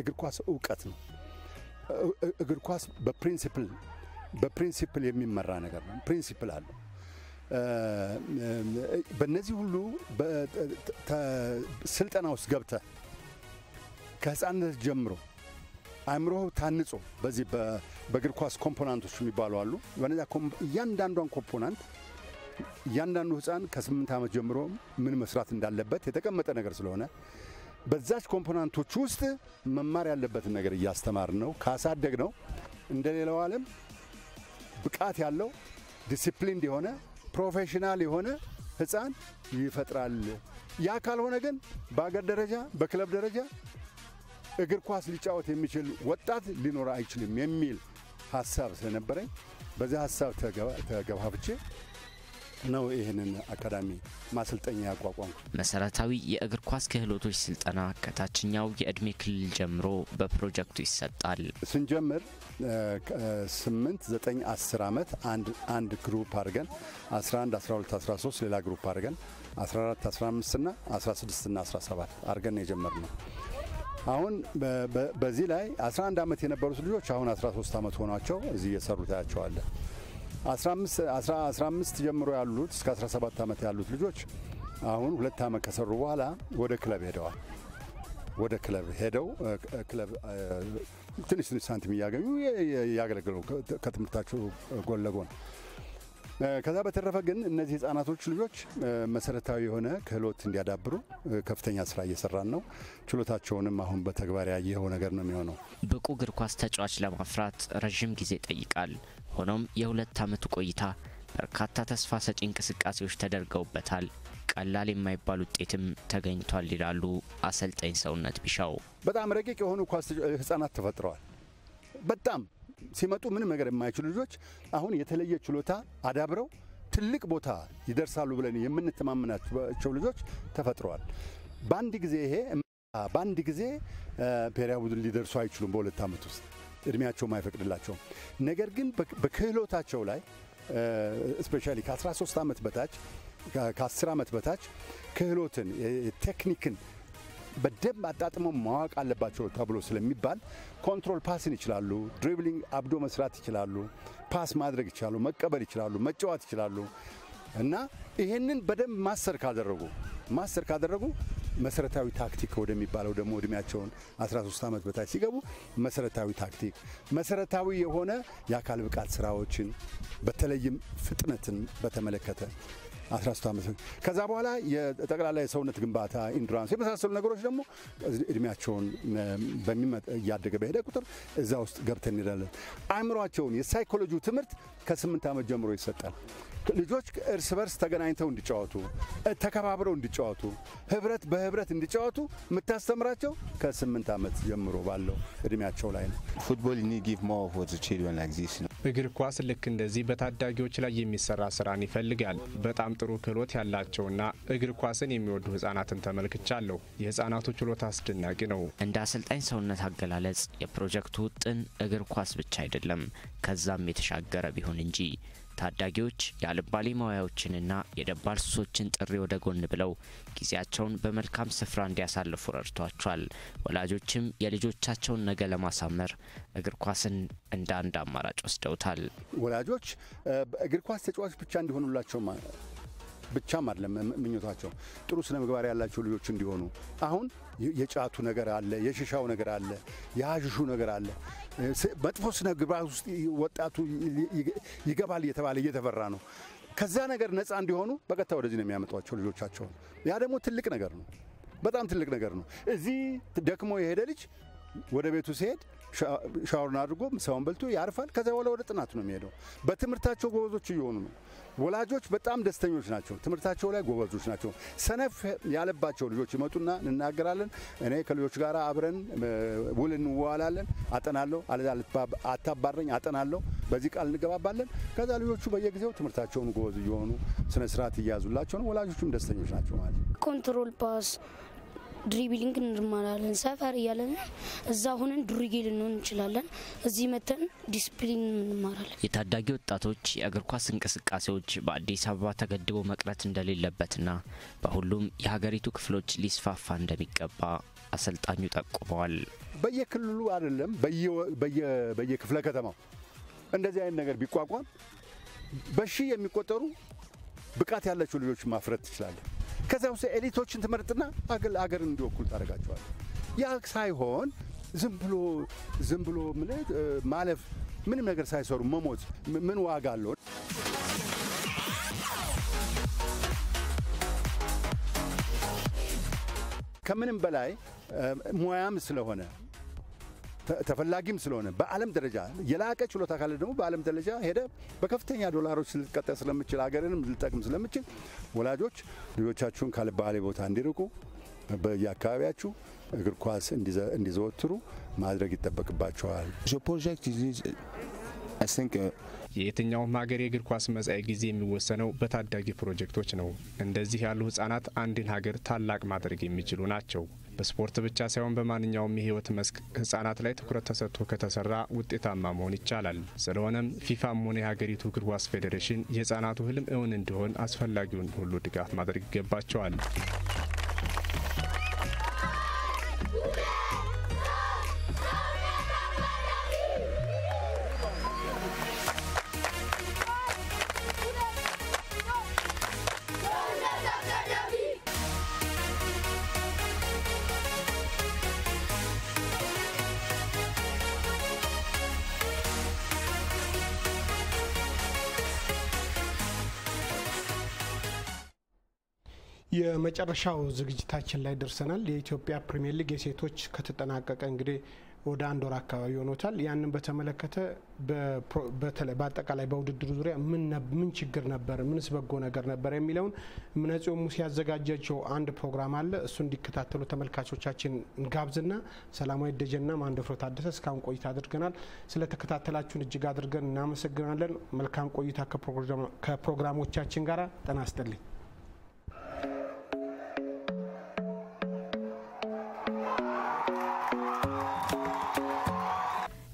እግር ኳስ እውቀት ነው። እግር ኳስ በፕሪንሲፕል የሚመራ ነገር ነው። ፕሪንሲፕል አለ። በእነዚህ ሁሉ ስልጠና ውስጥ ገብተ ከህፃንነት ጀምሮ አእምሮ ታንጾ በዚህ በእግር ኳስ ኮምፖነንቶች የሚባሉ አሉ። በእነዚያ እያንዳንዷን ኮምፖነንት እያንዳንዱ ህፃን ከ8 ዓመት ጀምሮ ምን መስራት እንዳለበት የተቀመጠ ነገር ስለሆነ በዛች ኮምፖነንቶች ውስጥ መማር ያለበትን ነገር እያስተማርን ነው። ካሳደግ ነው እንደሌላው ዓለም ብቃት ያለው ዲሲፕሊን የሆነ ፕሮፌሽናል የሆነ ህፃን ይፈጥራል። ያ ካልሆነ ግን በአገር ደረጃ በክለብ ደረጃ እግር ኳስ ሊጫወት የሚችል ወጣት ሊኖር አይችልም የሚል ሐሳብ ስለነበረኝ በዛ ሐሳብ ተገፋፍቼ ነው ይህንን አካዳሚ ማሰልጠኛ ያቋቋምኩ። መሰረታዊ የእግር ኳስ ክህሎቶች ስልጠና ከታችኛው የእድሜ ክልል ጀምሮ በፕሮጀክቱ ይሰጣል። ስንጀምር 8 9 10 ዓመት አንድ ግሩፕ አድርገን 11 12 13 ሌላ ግሩፕ አድርገን 14 15 እና 16 እና 17 አድርገን የጀመርነው። አሁን በዚህ ላይ 11 ዓመት የነበሩት ልጆች አሁን 13 ዓመት ሆኗቸው እዚህ እየሰሩ ታያቸዋለህ። 15 ጀምሮ ያሉት እስከ 17 ዓመት ያሉት ልጆች አሁን 2 ዓመት ከሰሩ በኋላ ወደ ክለብ ሄደዋል። ወደ ክለብ ሄደው ክለብ ትንሽ ሳንቲም እያገኙ ያገለግሉ ከትምህርታቸው ጎን ለጎን። ከዛ በተረፈ ግን እነዚህ ህፃናቶች ልጆች መሰረታዊ የሆነ ክህሎት እንዲያዳብሩ ከፍተኛ ስራ እየሰራን ነው። ችሎታቸውንም አሁን በተግባር ያየው ነገር ነው የሚሆነው። ብቁ እግር ኳስ ተጫዋች ለማፍራት ረጅም ጊዜ ይጠይቃል። ሆኖም የ2 ዓመቱ ቆይታ በርካታ ተስፋ ሰጪ እንቅስቃሴዎች ተደርገውበታል። ቀላል የማይባል ውጤትም ተገኝቷል ይላሉ አሰልጣኝ ሰውነት ቢሻው። በጣም ረቂቅ የሆኑ ኳስ ህፃናት ተፈጥረዋል። በጣም ሲመጡ ምንም ነገር የማይችሉ ልጆች አሁን የተለየ ችሎታ አዳብረው ትልቅ ቦታ ይደርሳሉ ብለን የምንተማመናቸው ልጆች ተፈጥረዋል። በአንድ ጊዜ ብሔራዊ ቡድን ሊደርሱ አይችሉም በ2 ዓመት ውስጥ እድሜያቸው ማይፈቅድላቸው። ነገር ግን በክህሎታቸው ላይ ስፔሻሊ ከ13 ዓመት በታች ከ10 ዓመት በታች ክህሎትን ቴክኒክን በደንብ አጣጥመው ማወቅ አለባቸው ተብሎ ስለሚባል ኮንትሮል ፓስን ይችላሉ፣ ድሪብሊንግ አብዶ መስራት ይችላሉ፣ ፓስ ማድረግ ይችላሉ፣ መቀበል ይችላሉ፣ መጫወት ይችላሉ። እና ይሄንን በደንብ ማስተር ካደረጉ መሰረታዊ ታክቲክ ወደሚባለው ደግሞ እድሜያቸውን 13 ዓመት በታች ሲገቡ መሰረታዊ ታክቲክ፣ መሰረታዊ የሆነ የአካል ብቃት ስራዎችን በተለይም ፍጥነትን በተመለከተ 13 ዓመት ከዛ በኋላ የጠቅላላ የሰውነት ግንባታ ኢንዱራንስ የመሳሰሉ ነገሮች ደግሞ እድሜያቸውን እያደገ በሄደ ቁጥር እዛ ውስጥ ገብተን እንሄዳለን። አእምሯቸውን የሳይኮሎጂ ትምህርት ከ8 ዓመት ጀምሮ ይሰጣል። ልጆች እርስ በርስ ተገናኝተው እንዲጫወቱ፣ ተከባብረው እንዲጫወቱ፣ በህብረት እንዲጫወቱ የምታስተምራቸው ከ8 ዓመት ጀምሮ ባለው እድሜያቸው ላይ ነው። ፉትቦል need give more for the children like this. እግር ኳስ ልክ እንደዚህ በታዳጊዎች ላይ የሚሰራ ስራን ይፈልጋል። በጣም ጥሩ ክህሎት ያላቸውና እግር ኳስን የሚወዱ ህጻናትን ተመልክቻለሁ። የህጻናቱ ችሎታ አስደናቂ ነው። እንደ አሰልጣኝ ሰውነት አገላለጽ የፕሮጀክቱ ውጥን እግር ኳስ ብቻ አይደለም፣ ከዛም የተሻገረ ቢሆን እንጂ ታዳጊዎች የአልባሌ ሙያዎችንና የደባል ሱሶችን ጥሪ ወደ ጎን ብለው ጊዜያቸውን በመልካም ስፍራ እንዲያሳልፉ ረድቷቸዋል። ወላጆችም የልጆቻቸውን ነገ ለማሳመር እግር ኳስን እንደ አንድ አማራጭ ወስደውታል። ወላጆች እግር ኳስ ተጫዋች ብቻ እንዲሆኑላቸው ብቻም አይደለም ምኞታቸው፣ ጥሩ ስነ ምግባር ያላቸው ልጆች እንዲሆኑ። አሁን የጫቱ ነገር አለ፣ የሽሻው ነገር አለ፣ የሀሽሹ ነገር አለ። መጥፎ ስነ ምግባር ውስጥ ወጣቱ ይገባል እየተባለ እየተፈራ ነው። ከዛ ነገር ነፃ እንዲሆኑ በቀጥታ ወደዚህ ነው የሚያመጧቸው ልጆቻቸውን። ያ ደግሞ ትልቅ ነገር ነው፣ በጣም ትልቅ ነገር ነው። እዚህ ደክሞ የሄደ ልጅ ወደ ቤቱ ሲሄድ ሻወርን አድርጎ ሰውን በልቶ ያርፋል። ከዛ በኋላ ወደ ጥናቱ ነው የሚሄደው። በትምህርታቸው ጎበዞች እየሆኑ ነው። ወላጆች በጣም ደስተኞች ናቸው፣ ትምህርታቸው ላይ ጎበዞች ናቸው። ሰነፍ ያለባቸው ልጆች ይመጡና እንናገራለን። እኔ ከልጆች ጋር አብረን ውል እንዋዋላለን። አጠናለሁ፣ አታባረኝ፣ አጠናለሁ፣ በዚህ ቃል እንገባባለን። ከዛ ልጆቹ በየጊዜው ትምህርታቸውን ጎበዝ እየሆኑ ስነ ስርዓት እያያዙላቸው ነው። ወላጆቹም ደስተኞች ናቸው ማለት ነው። ኮንትሮል ፓስ ድሪብሊንግ እንማራለን። ሰፈር እያለን እዛ ሆነን ዱርዬ ልንሆን እንችላለን። እዚህ መተን ዲስፕሊን እንማራለን። የታዳጊ ወጣቶች የእግር ኳስ እንቅስቃሴዎች በአዲስ አበባ ተገድቦ መቅረት እንደሌለበትና በሁሉም የሀገሪቱ ክፍሎች ሊስፋፋ እንደሚገባ አሰልጣኙ ጠቁመዋል። በየክልሉ አይደለም በየክፍለ ከተማው እንደዚህ አይነት ነገር ቢቋቋም በሺህ የሚቆጠሩ ብቃት ያላቸው ልጆች ማፍረት ትችላለን። ከዛ ውስጥ ኤሊቶችን ትመርጥና አገርን እንዲወክሉ ታደርጋቸዋል። ያ ሳይሆን ዝም ብሎ ማለፍ፣ ምንም ነገር ሳይሰሩ መሞት ምን ዋጋ አለው? ከምንም በላይ ሙያም ስለሆነ ተፈላጊም ስለሆነ በዓለም ደረጃ የላቀ ችሎታ ካለ ደግሞ በዓለም ደረጃ ሄደ በከፍተኛ ዶላሮች ልትቀጠር ስለምችል አገርንም ልጠቅም ስለምችል ወላጆች ልጆቻችሁን ካልባሌ ቦታ እንዲርቁ በየአካባቢያችሁ እግር ኳስ እንዲዘወትሩ ማድረግ ይጠበቅባቸዋል። የየትኛውም ሀገር የእግር ኳስ መጻኢ ጊዜ የሚወሰነው በታዳጊ ፕሮጀክቶች ነው። እንደዚህ ያሉ ህጻናት አንድን ሀገር ታላቅ ማድረግ የሚችሉ ናቸው። በስፖርት ብቻ ሳይሆን በማንኛውም የህይወት መስክ ህጻናት ላይ ትኩረት ተሰጥቶ ከተሰራ ውጤታማ መሆን ይቻላል። ስለሆነም ፊፋም ሆነ የሀገሪቱ እግር ኳስ ፌዴሬሽን የህጻናቱ ህልም እውን እንዲሆን አስፈላጊውን ሁሉ ድጋፍ ማድረግ ይገባቸዋል። የመጨረሻው ዝግጅታችን ላይ ደርሰናል። የኢትዮጵያ ፕሪሚየር ሊግ የሴቶች ከተጠናቀቀ እንግዲህ ወደ አንድ ወር አካባቢ ሆኖታል። ያንን በተመለከተ በተለይ በአጠቃላይ በውድድሩ ዙሪያ ምን ችግር ነበር፣ ምንስ በጎ ነገር ነበር የሚለውን ምነጽዮ ሙሴ ያዘጋጃቸው አንድ ፕሮግራም አለ። እሱ እንዲከታተሉ ተመልካቾቻችን እንጋብዝና ሰላማዊ ደጀና ማንደፍሮ ታደሰ እስካሁን ቆይታ አድርገናል። ስለተከታተላችሁን እጅግ አድርገን እናመሰግናለን። መልካም ቆይታ ከፕሮግራሞቻችን ጋር ጤና ይስጥልኝ።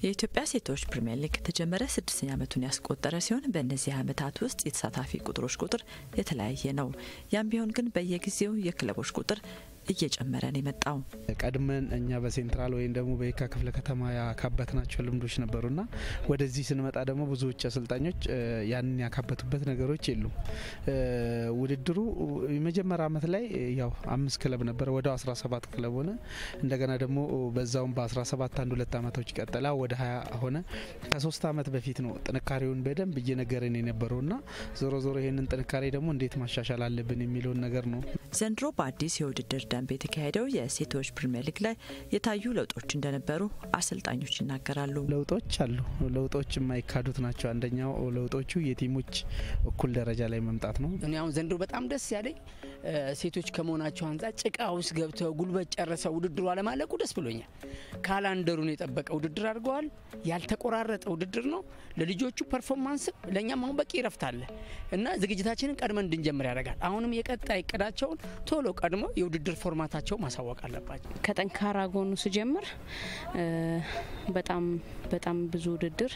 የኢትዮጵያ ሴቶች ፕሪሚየር ሊግ ከተጀመረ 6ኛ ዓመቱን ያስቆጠረ ሲሆን በእነዚህ ዓመታት ውስጥ የተሳታፊ ቁጥሮች ቁጥር የተለያየ ነው። ያም ቢሆን ግን በየጊዜው የክለቦች ቁጥር እየጨመረ ነው የመጣው። ቀድመን እኛ በሴንትራል ወይም ደግሞ በየካ ክፍለ ከተማ ያካበትናቸው ልምዶች ነበሩና ወደዚህ ስንመጣ ደግሞ ብዙዎች አሰልጣኞች ያንን ያካበቱበት ነገሮች የሉም። ውድድሩ የመጀመሪያ ዓመት ላይ ያው 5 ክለብ ነበር፣ ወደ 17 ክለብ ሆነ። እንደገና ደግሞ በዛውም በ17 አንድ 2 ዓመቶች ቀጠላ ወደ 20 ሆነ። ከ3 ዓመት በፊት ነው ጥንካሬውን በደንብ እየነገረን የነበረውና ዞሮ ዞሮ ይሄንን ጥንካሬ ደግሞ እንዴት ማሻሻል አለብን የሚለውን ነገር ነው። ዘንድሮ በአዲስ የውድድር ደንብ የተካሄደው የሴቶች ፕሪሚየር ሊግ ላይ የታዩ ለውጦች እንደነበሩ አሰልጣኞች ይናገራሉ። ለውጦች አሉ። ለውጦች የማይካዱት ናቸው። አንደኛው ለውጦቹ የቲሞች እኩል ደረጃ ላይ መምጣት ነው። እኔ አሁን ዘንድሮ በጣም ደስ ያለኝ ሴቶች ከመሆናቸው አንጻር ጭቃ ውስጥ ገብተው ጉልበት ጨርሰው ውድድሩ አለማለቁ ደስ ብሎኛል። ካላንደሩን የጠበቀ ውድድር አድርገዋል። ያልተቆራረጠ ውድድር ነው። ለልጆቹ ፐርፎርማንስ ለኛም አሁን በቂ ረፍት አለ እና ዝግጅታችንን ቀድመን እንድንጀምር ያደርጋል። አሁንም የቀጣይ እቅዳቸውን ቶሎ ቀድሞ የውድድር ፎርማታቸው ማሳወቅ አለባቸው። ከጠንካራ ጎኑ ስጀምር በጣም ብዙ ውድድር፣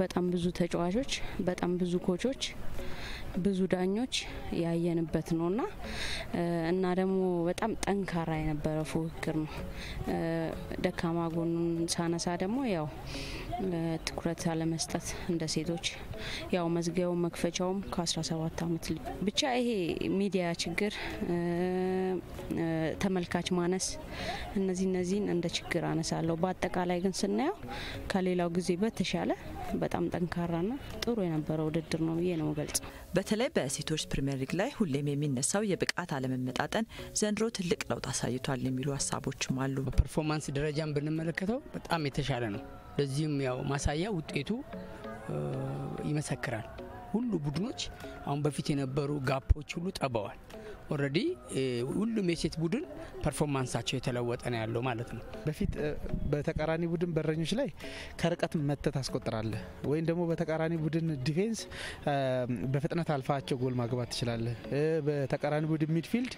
በጣም ብዙ ተጫዋቾች፣ በጣም ብዙ ኮቾች፣ ብዙ ዳኞች ያየንበት ነውና እና ደግሞ በጣም ጠንካራ የነበረ ፉክክር ነው። ደካማ ጎኑን ሳነሳ ደግሞ ያው ትኩረት አለመስጠት እንደ ሴቶች ያው መዝጊያው መክፈቻውም ከ17 ዓመት ብቻ ይሄ ሚዲያ ችግር፣ ተመልካች ማነስ እነዚህን እንደ ችግር አነሳለሁ። በአጠቃላይ ግን ስናየው ከሌላው ጊዜ በተሻለ በጣም ጠንካራና ጥሩ የነበረ ውድድር ነው ብዬ ነው ገልጽ። በተለይ በሴቶች ፕሪሚየር ሊግ ላይ ሁሌም የሚነሳው የብቃት አለመመጣጠን ዘንድሮ ትልቅ ለውጥ አሳይቷል የሚሉ ሀሳቦችም አሉ። በፐርፎርማንስ ደረጃም ብንመለከተው በጣም የተሻለ ነው። ለዚህም ያው ማሳያ ውጤቱ ይመሰክራል። ሁሉ ቡድኖች አሁን በፊት የነበሩ ጋፖች ሁሉ ጠበዋል። ኦልሬዲ ሁሉም የሴት ቡድን ፐርፎርማንሳቸው የተለወጠ ነው ያለው ማለት ነው። በፊት በተቃራኒ ቡድን በረኞች ላይ ከርቀት መተት አስቆጥራለህ ወይም ደግሞ በተቃራኒ ቡድን ዲፌንስ በፍጥነት አልፋቸው ጎል ማግባት ትችላለህ። በተቃራኒ ቡድን ሚድፊልድ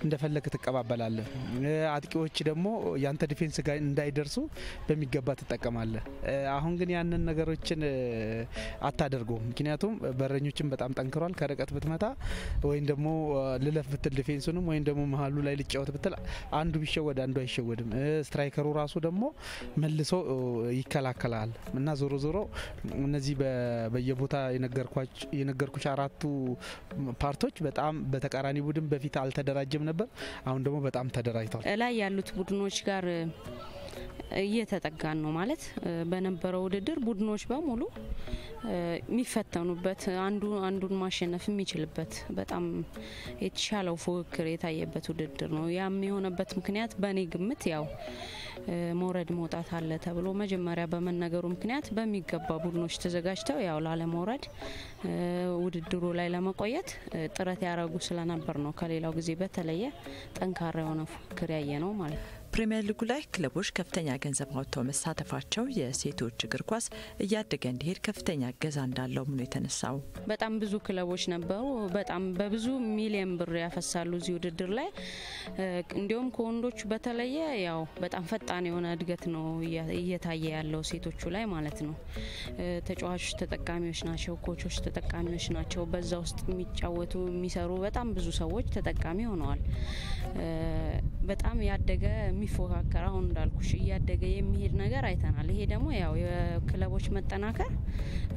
እንደፈለክ ትቀባበላለህ። አጥቂዎች ደግሞ ያንተ ዲፌንስ ጋር እንዳይደርሱ በሚገባ ትጠቀማለህ። አሁን ግን ያንን ነገሮችን አታደርገውም። ምክንያቱም በረኞችን በጣም ጠንክሯል። ከርቀት ብትመታ ወይም ደግሞ ልለፍ ብትል ዲፌንሱንም ወይም ደግሞ መሀሉ ላይ ልጫወት ብትል አንዱ ቢሸወድ አንዱ አይሸወድም። ስትራይከሩ ራሱ ደግሞ መልሶ ይከላከላል እና ዞሮ ዞሮ እነዚህ በየቦታ የነገርኩሽ አራቱ ፓርቶች በጣም በተቃራኒ ቡድን በፊት አልተደራጀም ነበር። አሁን ደግሞ በጣም ተደራጅቷል። ላይ ያሉት ቡድኖች ጋር እየተጠጋን ነው ማለት በነበረው ውድድር ቡድኖች በሙሉ የሚፈተኑበት አንዱን ማሸነፍ የሚችልበት በጣም የተሻለው ፉክክር የታየበት ውድድር ነው። ያም የሆነበት ምክንያት በእኔ ግምት ያው መውረድ መውጣት አለ ተብሎ መጀመሪያ በመነገሩ ምክንያት በሚገባ ቡድኖች ተዘጋጅተው ያው ላለመውረድ ውድድሩ ላይ ለመቆየት ጥረት ያደረጉ ስለነበር ነው ከሌላው ጊዜ በተለየ ጠንካራ የሆነ ፉክክር ያየ ነው ማለት ነው። ፕሪሚየር ሊጉ ላይ ክለቦች ከፍተኛ ገንዘብ አውጥተው መሳተፋቸው የሴቶች እግር ኳስ እያደገ እንዲሄድ ከፍተኛ እገዛ እንዳለው ነው የተነሳው። በጣም ብዙ ክለቦች ነበሩ። በጣም በብዙ ሚሊዮን ብር ያፈሳሉ እዚህ ውድድር ላይ። እንዲሁም ከወንዶቹ በተለየ ያው በጣም ፈጣን የሆነ እድገት ነው እየታየ ያለው ሴቶቹ ላይ ማለት ነው። ተጫዋቾች ተጠቃሚዎች ናቸው፣ ኮቾች ተጠቃሚዎች ናቸው። በዛ ውስጥ የሚጫወቱ የሚሰሩ በጣም ብዙ ሰዎች ተጠቃሚ ሆነዋል። በጣም ያደገ የሚፎካከር አሁን እንዳልኩሽ እያደገ የሚሄድ ነገር አይተናል። ይሄ ደግሞ ያው የክለቦች መጠናከር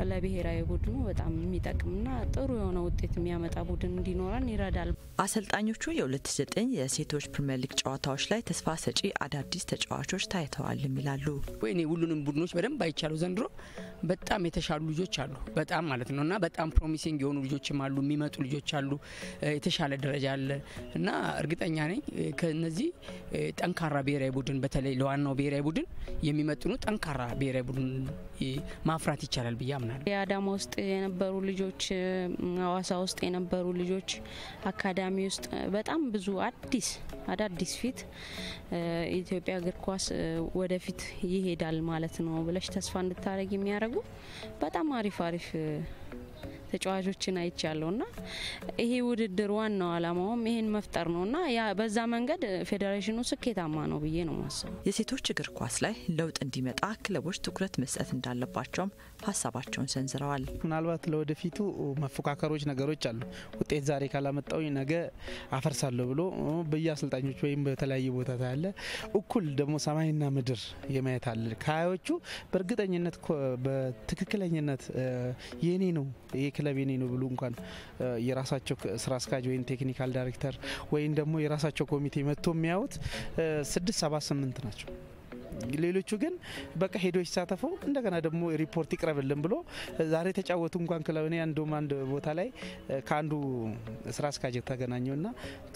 ለብሔራዊ ቡድኑ በጣም የሚጠቅምና ጥሩ የሆነ ውጤት የሚያመጣ ቡድን እንዲኖረን ይረዳል። አሰልጣኞቹ የ2009 የሴቶች ፕሪሚየር ሊግ ጨዋታዎች ላይ ተስፋ ሰጪ አዳዲስ ተጫዋቾች ታይተዋል ይላሉ። ወይኔ ሁሉንም ቡድኖች በደንብ አይቻለው። ዘንድሮ በጣም የተሻሉ ልጆች አሉ፣ በጣም ማለት ነውና በጣም ፕሮሚሲንግ የሆኑ ልጆችም አሉ፣ የሚመጡ ልጆች አሉ፣ የተሻለ ደረጃ አለ እና እርግጠኛ ነኝ ከነዚህ ጠንካራ ብሔራዊ ቡድን በተለይ ለዋናው ብሔራዊ ቡድን የሚመጥኑ ጠንካራ ብሔራዊ ቡድን ማፍራት ይቻላል ብዬ አምናለሁ። የአዳማ ውስጥ የነበሩ ልጆች፣ ሐዋሳ ውስጥ የነበሩ ልጆች፣ አካዳሚ ውስጥ በጣም ብዙ አዳዲስ ፊት ኢትዮጵያ እግር ኳስ ወደፊት ይሄዳል ማለት ነው ብለሽ ተስፋ እንድታረግ የሚያደርጉ በጣም አሪፍ ተጫዋቾችን አይቻለውና ይሄ ውድድር ዋናው አላማውም ይሄን መፍጠር ነውና ያ በዛ መንገድ ፌዴሬሽኑ ስኬታማ ነው ብዬ ነው ማስበው። የሴቶች እግር ኳስ ላይ ለውጥ እንዲመጣ ክለቦች ትኩረት መስጠት እንዳለባቸውም ሀሳባቸውን ሰንዝረዋል። ምናልባት ለወደፊቱ መፎካከሮች ነገሮች አሉ። ውጤት ዛሬ ካላመጣው ነገ አፈርሳለሁ ብሎ በየአሰልጣኞች ወይም በተለያየ ቦታ ታያለ። እኩል ደግሞ ሰማይና ምድር የማየት አለ። ካዮቹ በእርግጠኝነት በትክክለኛነት የኔ ነው ይሄ ክለብ የኔ ነው ብሎ እንኳን የራሳቸው ስራ አስኪያጅ ወይም ቴክኒካል ዳይሬክተር ወይም ደግሞ የራሳቸው ኮሚቴ መጥቶ የሚያዩት 6-7-8 ናቸው። ሌሎቹ ግን በቃ ሄዶ ይሳተፉ እንደገና ደግሞ ሪፖርት ይቅረብልን ብሎ ዛሬ ተጫወቱ እንኳን ክለብ እኔ አንዱ ቦታ ላይ ከአንዱ ስራ አስኪያጅ ተገናኘውና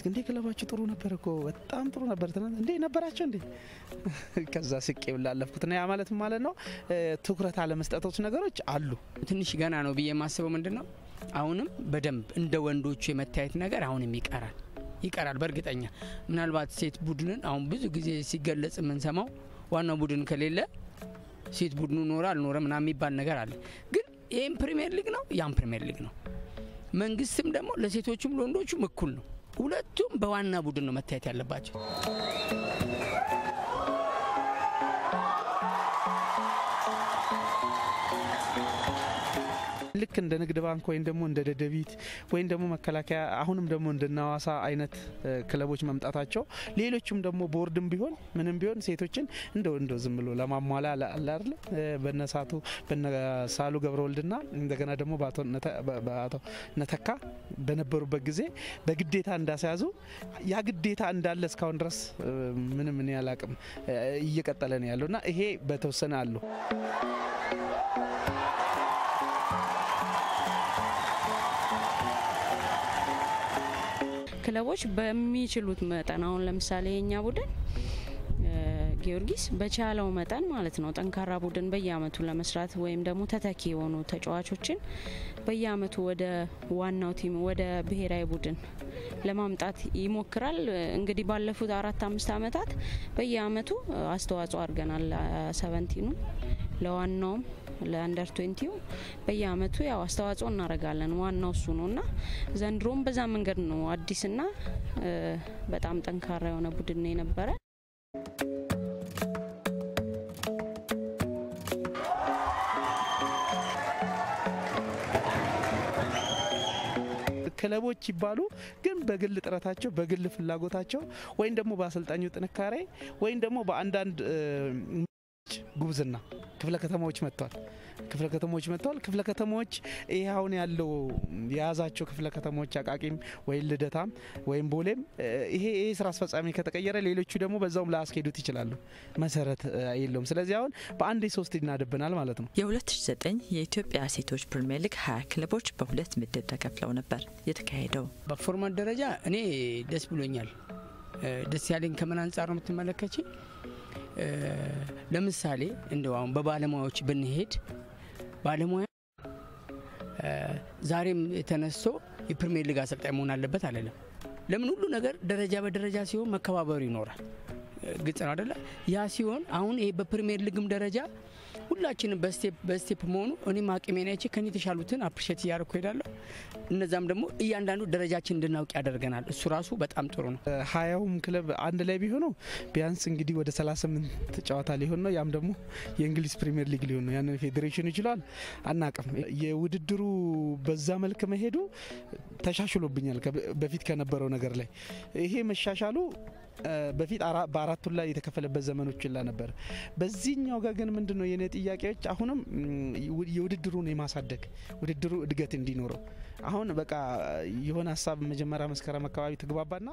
እንዴ ክለባችሁ ጥሩ ነበር እኮ በጣም ጥሩ ነበር እንዴ ነበራችሁ እንዴ ከዛ ስቄ ብላለፍኩት ነው ያ ማለት ነው። ትኩረት አለመስጠቶች ነገሮች አሉ። ትንሽ ገና ነው ብዬ ማስበው ምንድነው አሁንም በደንብ እንደ ወንዶቹ የመታየት ነገር አሁንም ይቀራል በእርግጠኛ። ምናልባት ሴት ቡድንን አሁን ብዙ ጊዜ ሲገለጽ የምንሰማው ዋናው ቡድን ከሌለ ሴት ቡድኑ ኖረ አልኖረ ምናምን የሚባል ነገር አለ። ግን ይሄም ፕሪሚየር ሊግ ነው ያም ፕሪሚየር ሊግ ነው። መንግስትም ደግሞ ለሴቶቹም ለወንዶቹም እኩል ነው። ሁለቱም በዋና ቡድን ነው መታየት ያለባቸው። ልክ እንደ ንግድ ባንክ ወይም ደግሞ እንደ ደደቢት ወይም ደግሞ መከላከያ አሁንም ደግሞ እንደ ናዋሳ አይነት ክለቦች መምጣታቸው ሌሎችም ደግሞ ቦርድም ቢሆን ምንም ቢሆን ሴቶችን እንደው ዝም ብሎ ለማሟላ አለ አይደል በነሳቱ በነሳሉ ገብረወልድና እንደገና ደግሞ በአቶ ነተካ በነበሩበት ጊዜ በግዴታ እንዳሳያዙ ያ ግዴታ እንዳለ እስካሁን ድረስ ምንም ምን ያላቅም እየቀጠለ ነው ያለውና ይሄ በተወሰነ አሉ። ክለቦች በሚችሉት መጠን አሁን ለምሳሌ የኛ ቡድን ጊዮርጊስ በቻለው መጠን ማለት ነው ጠንካራ ቡድን በየአመቱ ለመስራት ወይም ደግሞ ተተኪ የሆኑ ተጫዋቾችን በየአመቱ ወደ ዋናው ቲም ወደ ብሔራዊ ቡድን ለማምጣት ይሞክራል። እንግዲህ ባለፉት 4-5 አመታት በየአመቱ አስተዋጽኦ አድርገናል። 17ኑ ለዋናውም ለአንደር 20 በየአመቱ ያው አስተዋጽኦ እናረጋለን። ዋናው እሱ ነውና ዘንድሮም በዛ መንገድ ነው አዲስና በጣም ጠንካራ የሆነ ቡድን ነው የነበረ። ክለቦች ይባሉ ግን በግል ጥረታቸው በግል ፍላጎታቸው ወይም ደግሞ በአሰልጣኙ ጥንካሬ ወይም ደግሞ በአንዳንድ ጉብዝና ክፍለ ከተማዎች መጥተዋል። ክፍለ ከተማዎች ይሄ አሁን ያለው የያዛቸው ክፍለ ከተማዎች አቃቂም ወይ ልደታም ወይም ቦሌም ይሄ ስራ አስፈጻሚ ከተቀየረ ሌሎቹ ደግሞ በዛውም ላስኬዱት ይችላሉ። መሰረት የለውም። ስለዚህ አሁን በአንድ ሶስት ይናደብናል ማለት ነው። የ2009 የኢትዮጵያ ሴቶች ፕሪሚየር ሊግ 20 ክለቦች በሁለት ምድብ ተከፍለው ነበር የተካሄደው። በፎርማት ደረጃ እኔ ደስ ብሎኛል። ደስ ያለኝ ከምን አንፃር ነው የምትመለከቺ? ለምሳሌ እንደው አሁን በባለሙያዎች ብንሄድ ባለሙያ ዛሬም ተነስቶ የፕሪሚየር ሊግ አሰልጣኝ መሆን አለበት አይደለም። ለምን ሁሉ ነገር ደረጃ በደረጃ ሲሆን መከባበሩ ይኖራል። ግልጽ ነው አይደለ? ያ ሲሆን አሁን ይሄ በፕሪሚየር ሊግም ደረጃ ሁላችንም በስቴፕ መሆኑ እኔም አቅሜን አይቼ ከኔ የተሻሉትን አፕሪሼት እያደረኩ ሄዳለሁ። እነዛም ደግሞ እያንዳንዱ ደረጃችን እንድናውቅ ያደርገናል። እሱ ራሱ በጣም ጥሩ ነው። 20ውም ክለብ አንድ ላይ ቢሆኑ ቢያንስ እንግዲህ ወደ 38 ጨዋታ ሊሆን ነው። ያም ደግሞ የእንግሊዝ ፕሪሚየር ሊግ ሊሆን ነው። ያንን ፌዴሬሽኑ ይችላል አናቅም። የውድድሩ በዛ መልክ መሄዱ ተሻሽሎብኛል በፊት ከነበረው ነገር ላይ። ይሄ መሻሻሉ በፊት በአራቱ ላይ የተከፈለበት ዘመኖች ላ ነበር። በዚህኛው ጋር ግን ምንድነው የኔ ጥያቄዎች አሁንም የውድድሩን የማሳደግ ውድድሩ እድገት እንዲኖረው አሁን በቃ የሆነ ሀሳብ መጀመሪያ መስከረም አካባቢ ተግባባና